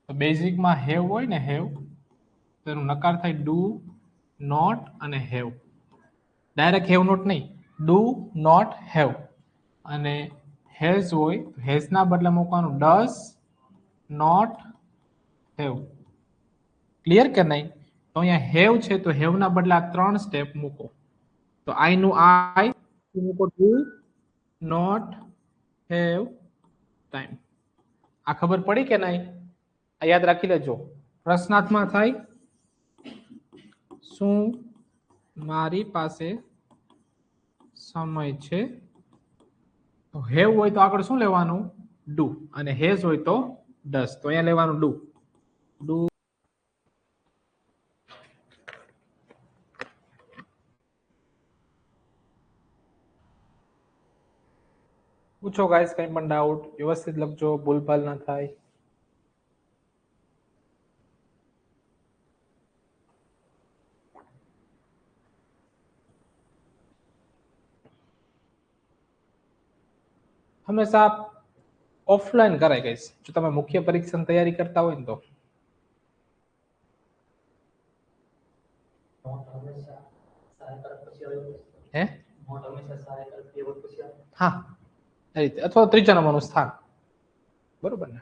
તો બેઝિકમાં હેવ હોય ને, હેવ તો એનું નકાર થાય ડુ નોટ અને હેવ. ડાયરેક્ટ હેવ નોટ નહીં, ડુ નોટ હેવ. અને હેઝ હોય હેઝના બદલે મૂકવાનું ડઝ નોટ હેવ. ક્લિયર કે નહીં? તો અહીંયા હેવ છે તો હેવના બદલે આ 3 સ્ટેપ મૂકો. તો આઈ નું આઈ મૂકો, ડુ નોટ હેવ ટાઈમ. આ ખબર પડી કે નહીં? આ યાદ રાખી લેજો. પ્રશ્નાર્થમાં થાય શું મારી પાસે સમય છે? તો હેવ હોય તો આગળ શું લેવાનું? ડુ. અને હેઝ હોય તો ડઝ. તો અહીંયા લેવાનું ડુ. ડુ. પૂછો ગાઈસ કંઈ પણ ડાઉટ, વ્યવસ્થિત લખજો, ભૂલભાલ ના થાય. હંમેશા ઓફલાઈન કરાય ગાઈસ, જો તમે મુખ્ય પરીક્ષાની તૈયારી કરતા હોય ને તો. હે હા એ રીતે અથવા ત્રીજા નંબરનું સ્થાન બરોબર ને.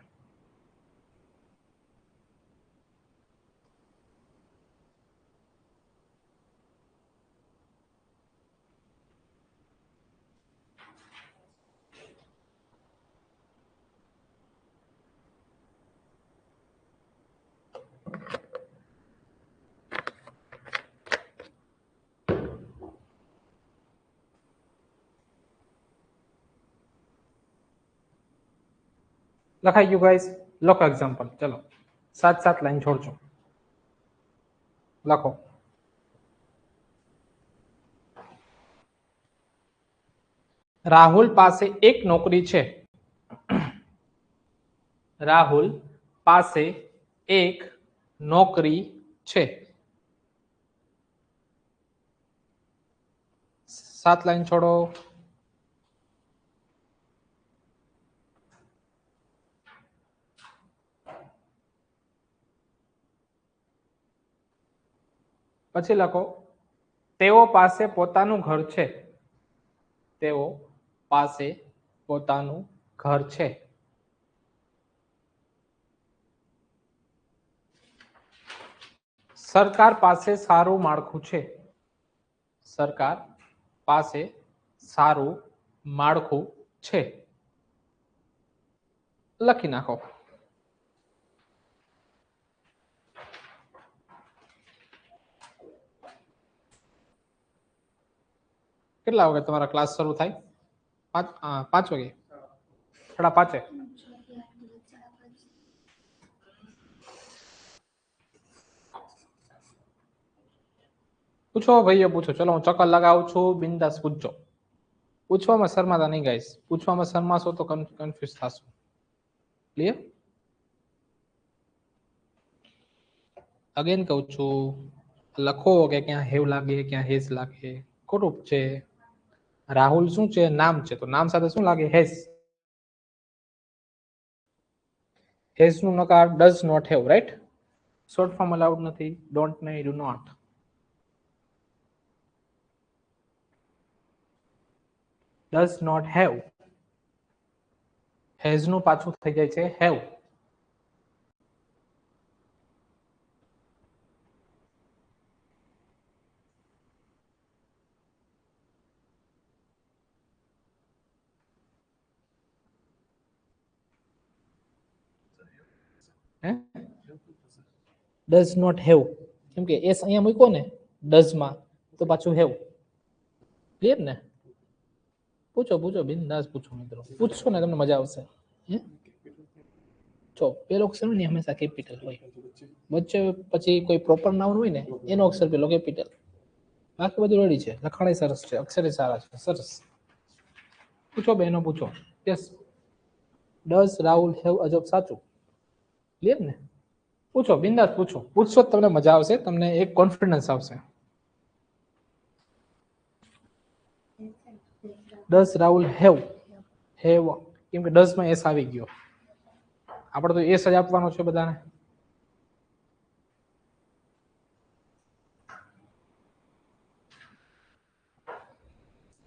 લખાઈ ગયું ગાઈસ? લખો એક્ઝામ્પલ. ચલો 7 લાઈન છોડજો. લખો. રાહુલ પાસે એક નોકરી છે. રાહુલ પાસે એક નોકરી છે. 7 લાઈન છોડો. પછી લખો તેઓ પાસે પોતાનું ઘર છે. તેઓ પાસે પોતાનું ઘર છે. સરકાર પાસે સારું માળખું છે. સરકાર પાસે સારું માળખું છે. લખી નાખો. કેટલા વાગે તમારા ક્લાસ શરૂ થાય? 5 વાગે? 5:30? પૂછો ભાઈઓ પૂછો. ચલો હું ચક્કર લગાવું છું. બિંદાસ પૂછજો. પૂછવામાં શરમાતા નહીં ગાઈસ. પૂછવામાં શરમાશો તો કન્ફ્યુઝ થશો. ક્લિયર? અગેન કહું છું, લખો કે ક્યાં હેવ લાગે ક્યાં હેઝ લાગે. ખોટું છે. રાહુલ શું છે? નામ છે. તો નામ સાથે શું લાગે? હેઝ. હેઝ નું નકાર does not have, right? Short form allowed નથી. ડોન્ટ નહીં, do not. Does not have. Has નું પાછું થઈ જાય છે હેવ. ડઝ નોટ હેવ કેમ કે એસ અહીંયા મૂક્યો ને ડઝ માં તો પાછું હેવ. ક્લિયર ને? પૂછો પૂછો બિંદાસ પૂછો મિત્રો. પૂછશો ને તમને મજા આવશે. જો પેલો અક્ષર ને હંમેશા કેપિટલ હોય. વચ્ચે પછી કોઈ પ્રોપર નાઉન હોય ને એનો અક્ષર પેલો કેપિટલ. બાકી બધું રેડી છે. લખાણ સરસ છે. અક્ષરે સારા છે. સરસ. પૂછો બેનો પૂછો. Yes. Does Rahul have a job? સાચું. ક્લિયર ને? પૂછો બિંદાસ પૂછો. પૂછશો તો તમને મજા આવશે. તમને એક કોન્ફિડન્સ આવશે. ડઝ રાહુલ હેવ કેમ કે ડઝ માં એસ આવી ગયો. આપણે તો એસ જ આપવાનો છે બધાને.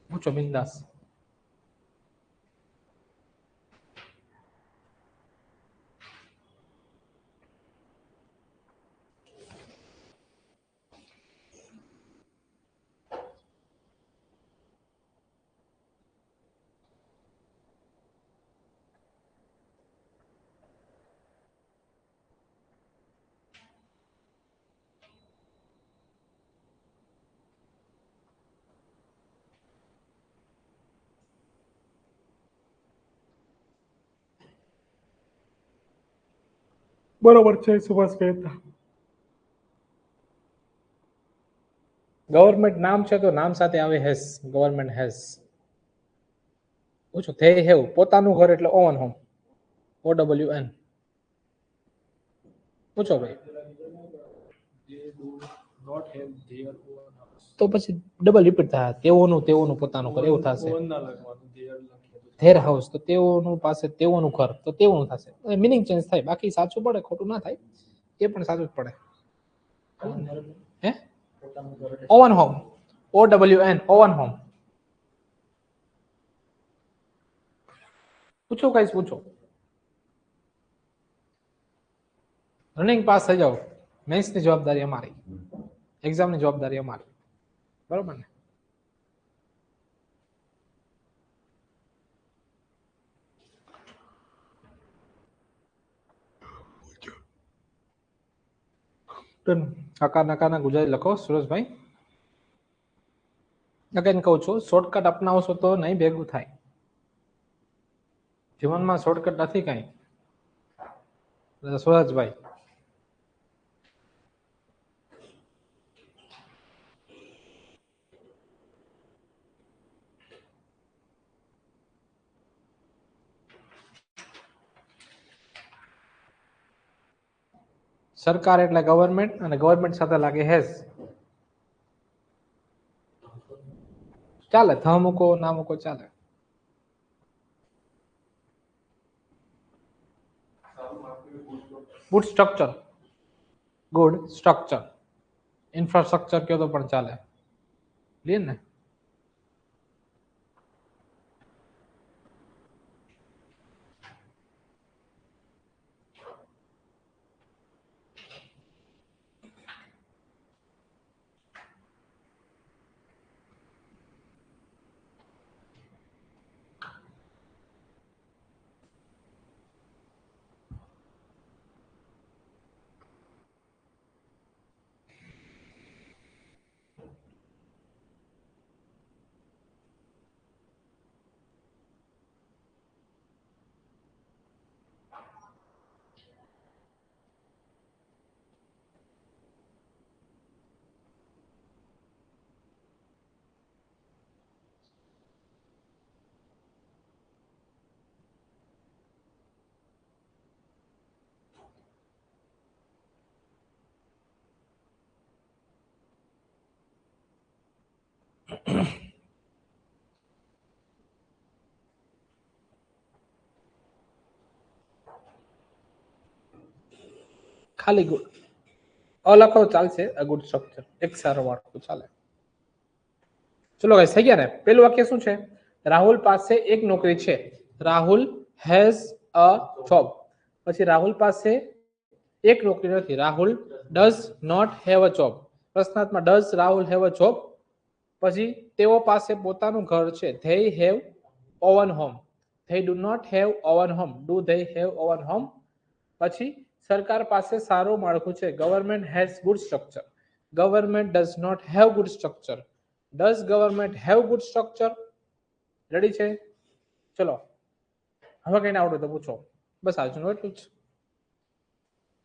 પૂછો બિંદાસ. બરોબર છે સુભાષ મહેતા. ગવર્મેન્ટ નામ છે તો નામ સાથે આવે હેઝ. Government has. પૂછો ધે હેવ પોતાનું ઘર એટલે ઓન હોમ. OWN. પૂછો ભાઈ. તો પછી ડબલ રિપીટ થાય. તેઓનું પોતાનું ઘર એવું થશે. ધેર હાઉસ તો તેઓનું પાસે તેઓનું ઘર તો તેઓનું થશે. મિનિંગ ચેન્જ થાય. બાકી સાચું પડે ખોટું ના થાય. એ પણ સાચું જ પડે. હે oven home, OWN, oven home. પૂછો ગાઈસ, પૂછો. રનિંગ પાસ થઈ જાઓ. મેન્સની જવાબદારી અમારી, એક્ઝામની જવાબદારી અમારી, બરોબર ને? કાકા નાકાના ગુજરાતી લખો સુરેશભાઈ. અગેન કહું છું, શોર્ટકટ અપનાવશો તો નહીં ભેગું થાય. જીવનમાં શોર્ટકટ નથી કઈ. સુરેશભાઈ સરકાર એટલે ગવર્મેન્ટ, અને ગવર્મેન્ટ સાથે લાગે હેઝ. ચાલે, થ મૂકો ના મૂકો ચાલે. Good structure, good structure. Infrastructure કહો તો પણ ચાલે, લે ને. ખાલી ગુડ લખો ચાલશે. અ ગુડ સ્ટ્રક્ચર, એક સારો વાક્ય ચાલે. ચલો ગાઈસ, થઈ ગયા ને? પેલું વાક્ય શું છે? રાહુલ પાસે એક નોકરી છે. Rahul has a job. પછી રાહુલ પાસે એક નોકરી નથી. Rahul does not have a job. પ્રશ્નાર્થમાં does Rahul have a job. પછી તેઓ પાસે પોતાનું ઘર છે. They have own home. They do not have own home. Do they have own home. પછી સરકાર પાસે સારું માળખું છે. Government has good structure. Government does not have good structure. Does government have good structure? Ready છે? ચલો, હવે કઈ આવડે તો પૂછો. બસ આજનું એટલું જ.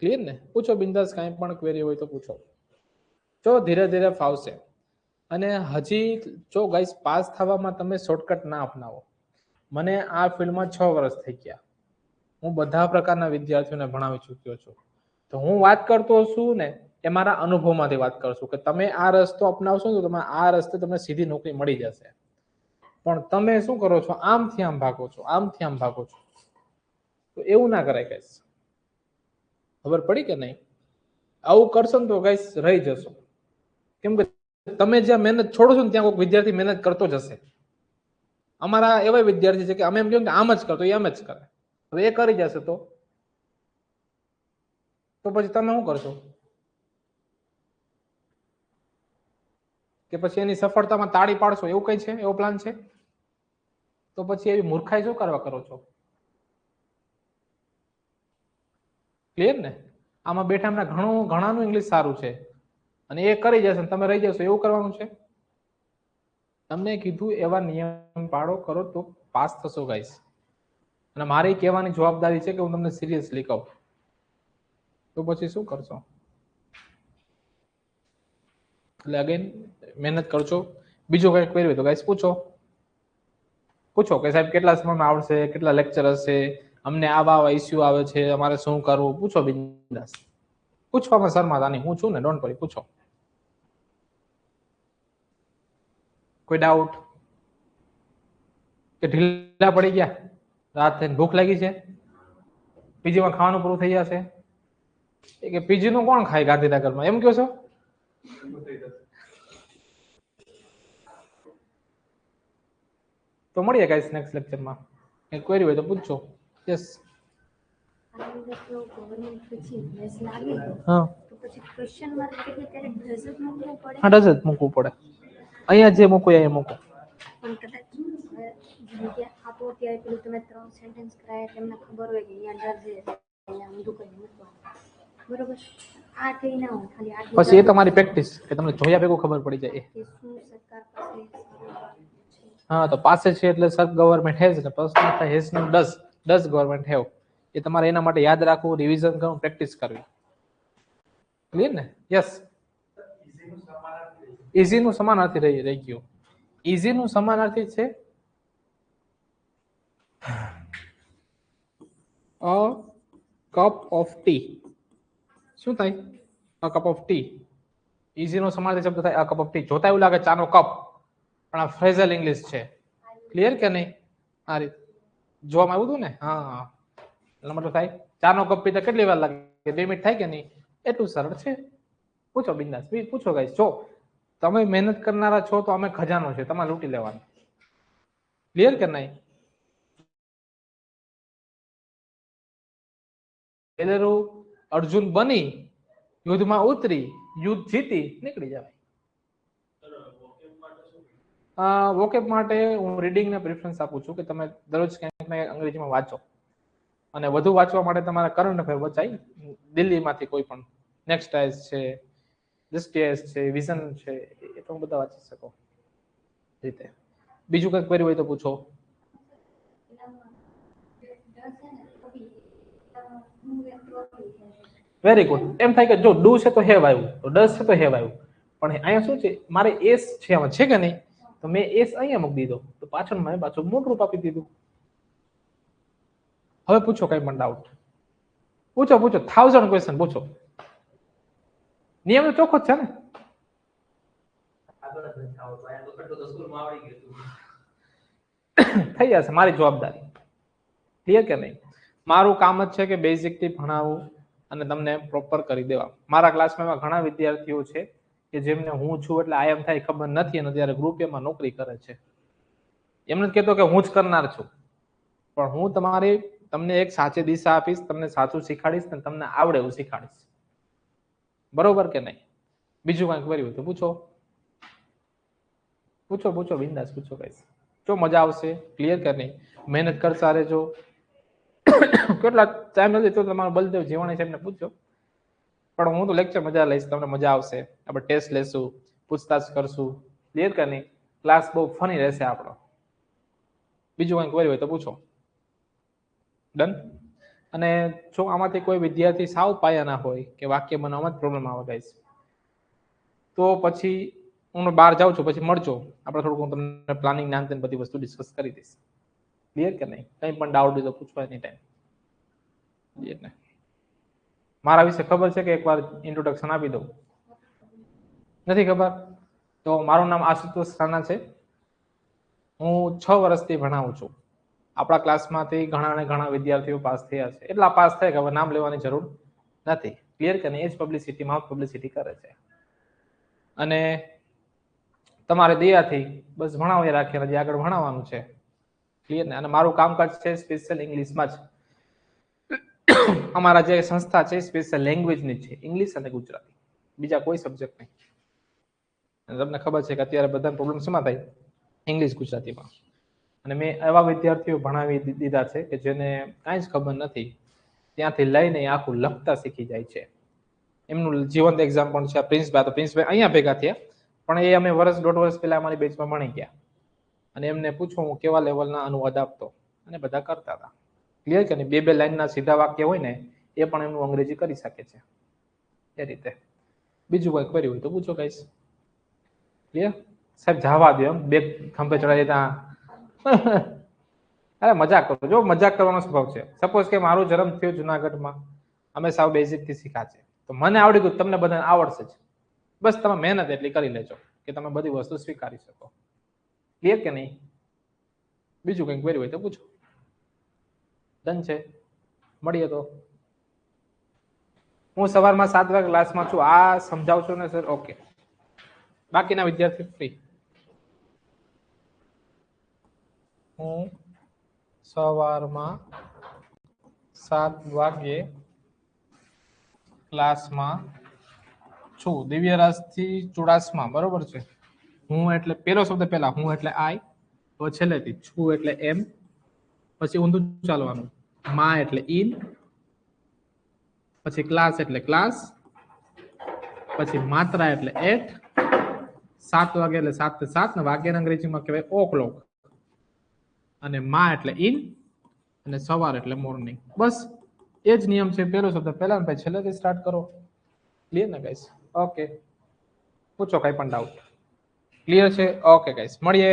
ક્લિયર ને? પૂછો બિંદાસ, કાંઈ પણ ક્વેરી હોય તો પૂછો. જો ધીરે ધીરે ફાવશે. અને હજી જો ગાઈસ પાસ થવામાં તમે શોર્ટકટ ના અપનાવો. મને આ ફિલ્ડમાં 6 વર્ષ થઈ ગયા. હું બધા પ્રકારના વિદ્યાર્થીઓને ભણાવી ચૂક્યો છું. તો હું વાત કરતો છું ને એ મારા અનુભવમાંથી વાત કરશું કે તમે આ રસ્તો અપનાવશો તો તમે આ રસ્તે તમને સીધી નોકરી મળી જશે. પણ તમે શું કરો છો? આમથી આમ ભાગો છો, આમથી આમ ભાગો છો. તો એવું ના કરાય ગાઈસ. ખબર પડી કે નહીં? આવું કરશો ને તો ગાઈસ રહી જશો. કેમ કે તમે જ્યાં મહેનત છોડો છો ને ત્યાં કોઈ વિદ્યાર્થી મહેનત કરતો જ હશે. અમારા એવા વિદ્યાર્થી છે કે અમે એમ કહ્યું કે આમ જ કરતો, એમ જ કરે. હવે એ કરી જશે તો પછી તમે શું કરશો? કે પછી એની સફળતામાં તાળી પાડશો એવું કઈ છે? એવો પ્લાન છે? તો પછી એવી મૂર્ખાઈ શું કરવા કરો છો? ક્લિયર ને? આમાં બેઠા એમના ઘણાનું ઇંગ્લિશ સારું છે અને એ કરી જશે તમે રહી જશો એવું કરવાનું છે? તમને કીધું એવા નિયમ પાડો કરો તો પાસ થશો ગાઈસ. અને મારી કહેવાની જવાબદારી છે કે હું તમને સિરિયસલી કહું. તો પછી શું કરશો? એટલે અગેન મહેનત કરજો. બીજો કઈ ક્વેરી હોય તો ગાઈસ પૂછો. પૂછો કે સાહેબ કેટલા સમયમાં આવશે, કેટલા લેક્ચર હશે, અમને આવા ઇસ્યુ આવે છે, અમારે શું કરવું? પૂછો બિંદાસ. પૂછવામાં શરમાતા નહીં, હું છું ને, ડોન્ટ વરી, પૂછો. કોઈ ડાઉટ? કે ઢીલા પડી ગયા? રાત થઈને ભૂખ લાગી છે? પીજીમાં ખાવાનું પૂરું થઈ જશે? કે પીજી નું કોણ ખાય ગાંધીનગરમાં? એમ કહો છો? તો મળીએ ગાઈસ નેક્સ્ટ લેક્ચરમાં. કંઈ ક્વેરી હોય તો પૂછજો. યસ. ગવર્મેન્ટ પછી મેસ લાગે હા તો પછી ક્વેશ્ચન માર્ક એટલે ત્યારે ડઝ જ મૂકવું પડે હા ડઝ જ મૂકવું પડે. અહીંયા જે મૂકવું હોય અહીંયા મૂકો. પણ કદાચ જેમ કે આપો ત્યારે પેલું તમે 3 સેન્ટેન્સ કરાયા તમને ખબર હોય કે અહીંયા ડઝ છે અહીંયા ઊંધું કરી મૂકવાનું બરોબર આ કઈ ના હોય ખાલી આ પછી એ તમારી પ્રેક્ટિસ કે તમને જોયા ભેગું ખબર પડી જાય. કે શું સરકાર પાસે છે હા તો પાસે છે એટલે સર ગવર્મેન્ટ હેઝ ને પ્રશ્ન થાય હેઝ નું ડઝ ગવર્મેન્ટ હેવ. એ તમારે એના માટે યાદ રાખવું, રિવિઝન કરવું, પ્રેક્ટિસ કરવી. ક્લિયર ને? યસ. ઇઝી નું સમાનાર્થી રહી ગયું. ઇઝી નું સમાનાર્થી છે અ કપ ઓફ ટી. શું થાય? A cup of tea. Easy નો સમાનાર્થી શબ્દ થાય અ કપ ઓફ ટી. જોતા એવું લાગે ચાનો કપ, પણ આ ફ્રેઝલ ઇંગ્લિશ છે. ક્લિયર કે નહીં? આ રીતે જોવામાં આવ્યું હતું ને? હા. એનો મતલબ થાય ચાનો કપ પીતા કેટલી વાર લાગે? 2 મિનિટ થાય કે નહીં? એટલું સરળ છે. પૂછો બિંદાસ, પૂછો ગાઈસ. જો તમે મહેનત કરનારા છો તો અમે ખજાનો છે, તમારે લૂંટી લેવાનો. ક્લિયર કે નહીં? પેલેરું અર્જુન બની યુદ્ધમાં ઉતરી, યુદ્ધ જીતી, નીકળી જાય. વોકેબ માટે હું રીડિંગ ને પ્રેફરન્સ આપું છું કે તમે દરરોજ ક્યાંક ને અંગ્રેજીમાં વાંચો. અને વધુ વાંચવા માટે તમારા કરંટ અફેર વચાઈ દિલ્હીમાંથી કોઈ પણ નેક્સ્ટ આઈસ છે, જસ્ટિસ છે, વિઝન છે, એ તો બધા વાંચી શકો રીતે. બીજું કંઈક ક્વેરી હોય તો પૂછો. Very good. એમ થાય કે જો ડુ છે તો હેવ આવ્યું, તો ડઝ છે તો હેવ આવ્યું. પણ અહીંયા શું છે? મારે એસ છે આમાં, છે કે નહીં? તો મેં એસ અહીંયા મૂકી દીધો, તો પાછળ મેં પાછું મોટું રૂપ આપી દીધું. હવે પૂછો કઈ પણ ડાઉટ. પૂછો 1000 ક્વેશ્ચન પૂછો. નિયમ તો ચોખ્ખો જ છે ને? થઈ જશે, મારી જવાબદારી. ક્લિયર કે નહીં? મારું કામ જ છે કે બેઝિક થી ભણાવવું અને તમને પ્રોપર કરી દેવા. મારા ક્લાસમાં એવા ઘણા વિદ્યાર્થીઓ છે કે જેમને હું છું એટલે આઈ એમ થાય ખબર નથી અને ત્યારે ગ્રુપ એમાં નોકરી કરે છે. એમ નથી કહેતો કે હું જ કરનાર છું, પણ હું તમને એક સાચી દિશા આપીશ, તમને સાચું શીખાડીશ ને તમને આવડે એવું શીખાડીશ. બરોબર કે નહીં? બીજું કંઈક કર્યું તો પૂછો બિંદાસ પૂછો કઈશ. જો મજા આવશે. ક્લિયર કે નહીં? મહેનત કરતા રહેજો. કેટલા ટાઈમ નથી તો તમારો બલદેવ જીવાણી સાહેબને પૂછજો, પણ હું તો લેક્ચર મજા લઈશ, તમને મજા આવશે. આપણે ટેસ્ટ લેશું, પૂછતાછ કરશું. ક્લિયર કે નહીં? ક્લાસ બહુ ફની રહેશે આપણો. બીજું કંઈક ક્વેરી હોય તો પૂછો. ડન. અને જો આમાંથી કોઈ વિદ્યાર્થી સાવ પાયાના હોય કે વાક્ય બનાવવામાં જ પ્રોબ્લેમ આવે ગાઈસ, તો પછી હું બહાર જાઉં છું, પછી મળજો. આપણે થોડુંક હું તમને પ્લાનિંગ ના બધી વસ્તુ ડિસ્કસ કરી દઈશ. ક્લિયર કે નહીં? કંઈ પણ ડાઉટ હોય તો પૂછવા એની ટાઈમ. મારા વિશે ખબર છે કે એકવાર ઇન્ટ્રોડક્શન આપી દઉં? નથી ખબર? તો મારું નામ આશુતોષ રાણા છે. હું 6 વર્ષથી ભણાવું છું. આપણા ક્લાસમાંથી ઘણા વિદ્યાર્થીઓ પાસ થયા છે. એટલા પાસ થયા કે હવે નામ લેવાની જરૂર નથી. ક્લિયર કે નહીં? એ જ પબ્લિસિટી, માઉથ પબ્લિસિટી કરે છે. અને તમારે દયાથી બસ ભણાવી રાખીએ, હજી આગળ ભણાવવાનું છે. ક્લિયર ને? અને મારું કામકાજ છે સ્પેશિયલ ઇંગ્લિશમાં જ. અમારા જે સંસ્થા છે સ્પેશિયલ લેંગ્વેજની છે, ઇંગ્લિશ અને ગુજરાતી, બીજા કોઈ સબ્જેક્ટ નહીં. તમને ખબર છે કે અત્યારે બધા પ્રોબ્લેમ શેમાં થાય? ઇંગ્લિશ ગુજરાતીમાં. અને મેં એવા વિદ્યાર્થીઓ ભણાવી દીધા છે કે જેને કાંઈ જ ખબર નથી, ત્યાંથી લઈને આખું લખતા શીખી જાય છે. એમનું જીવંત એક્ઝામ્પલ છે પ્રિન્સભાઈ. તો પ્રિન્સભાઈ અહીંયા ભેગા થયા, પણ એ અમે 1.5 વર્ષ પહેલા અમારી બેચમાં ભણી ગયા. અને એમને પૂછો હું કેવા લેવલના અનુવાદ આપતો, અને બધા કરતા હતા. ક્લિયર કે નહીં? 2 લાઈનના સીધા વાક્ય હોય ને એ પણ એમનું અંગ્રેજી કરી શકે છે. એ રીતે. બીજું કંઈક કર્યું હોય તો પૂછો ગાઈસ. ક્લિયર? સાહેબ જવા દો, એમ બે ખંભે ચડાવી દેતા. અરે મજાક કરો. જો મજાક કરવાનો સ્વભાવ છે. સપોઝ કે મારું જન્મ થયો જુનાગઢમાં, અમે સાવ બેઝિક થી શીખા છે, તો મને આવડી ગયું, તમને બધાને આવડશે જ. બસ તમે મહેનત એટલી કરી લેજો કે તમે બધી વસ્તુ સ્વીકારી શકો. ક્લિયર કે નહીં? બીજું કંઈક ક્વેરી હોય તો પૂછો. ડન છે? મળીએ તો. હું સવારમાં 7 વાગે ક્લાસમાં છું. આ સમજાવશો ને સર? ઓકે. બાકીના વિદ્યાર્થી ફ્રી. હું સવારમાં 7 વાગ્યે ક્લાસમાં છું. દિવ્યરાજથી ચુડાસમા, બરોબર છે. હું એટલે પેલો શબ્દ પહેલા, હું એટલે આઈ, તો છેલ્લેથી છું એટલે એમ, પછી ઊંધું ચાલવાનું. માં એટલે ઇન, પછી ક્લાસ એટલે ક્લાસ, પછી માત્રા એટલે એટ, 7 વાગે એટલે 7 થી 7 ને વાગ્યાના અંગ્રેજીમાં કહેવાય o'clock, અને માં એટલે ઇન, અને સવાર એટલે મોર્નિંગ. બસ એ જ નિયમ છે. પેલો શબ્દ પહેલા ને પછી છેલ્લેથી સ્ટાર્ટ કરો. ક્લિયર ને ગાઈસ? ઓકે, પૂછો કઈ પણ ડાઉટ. ક્લિયર છે? ઓકે ગાઈસ, મળીએ.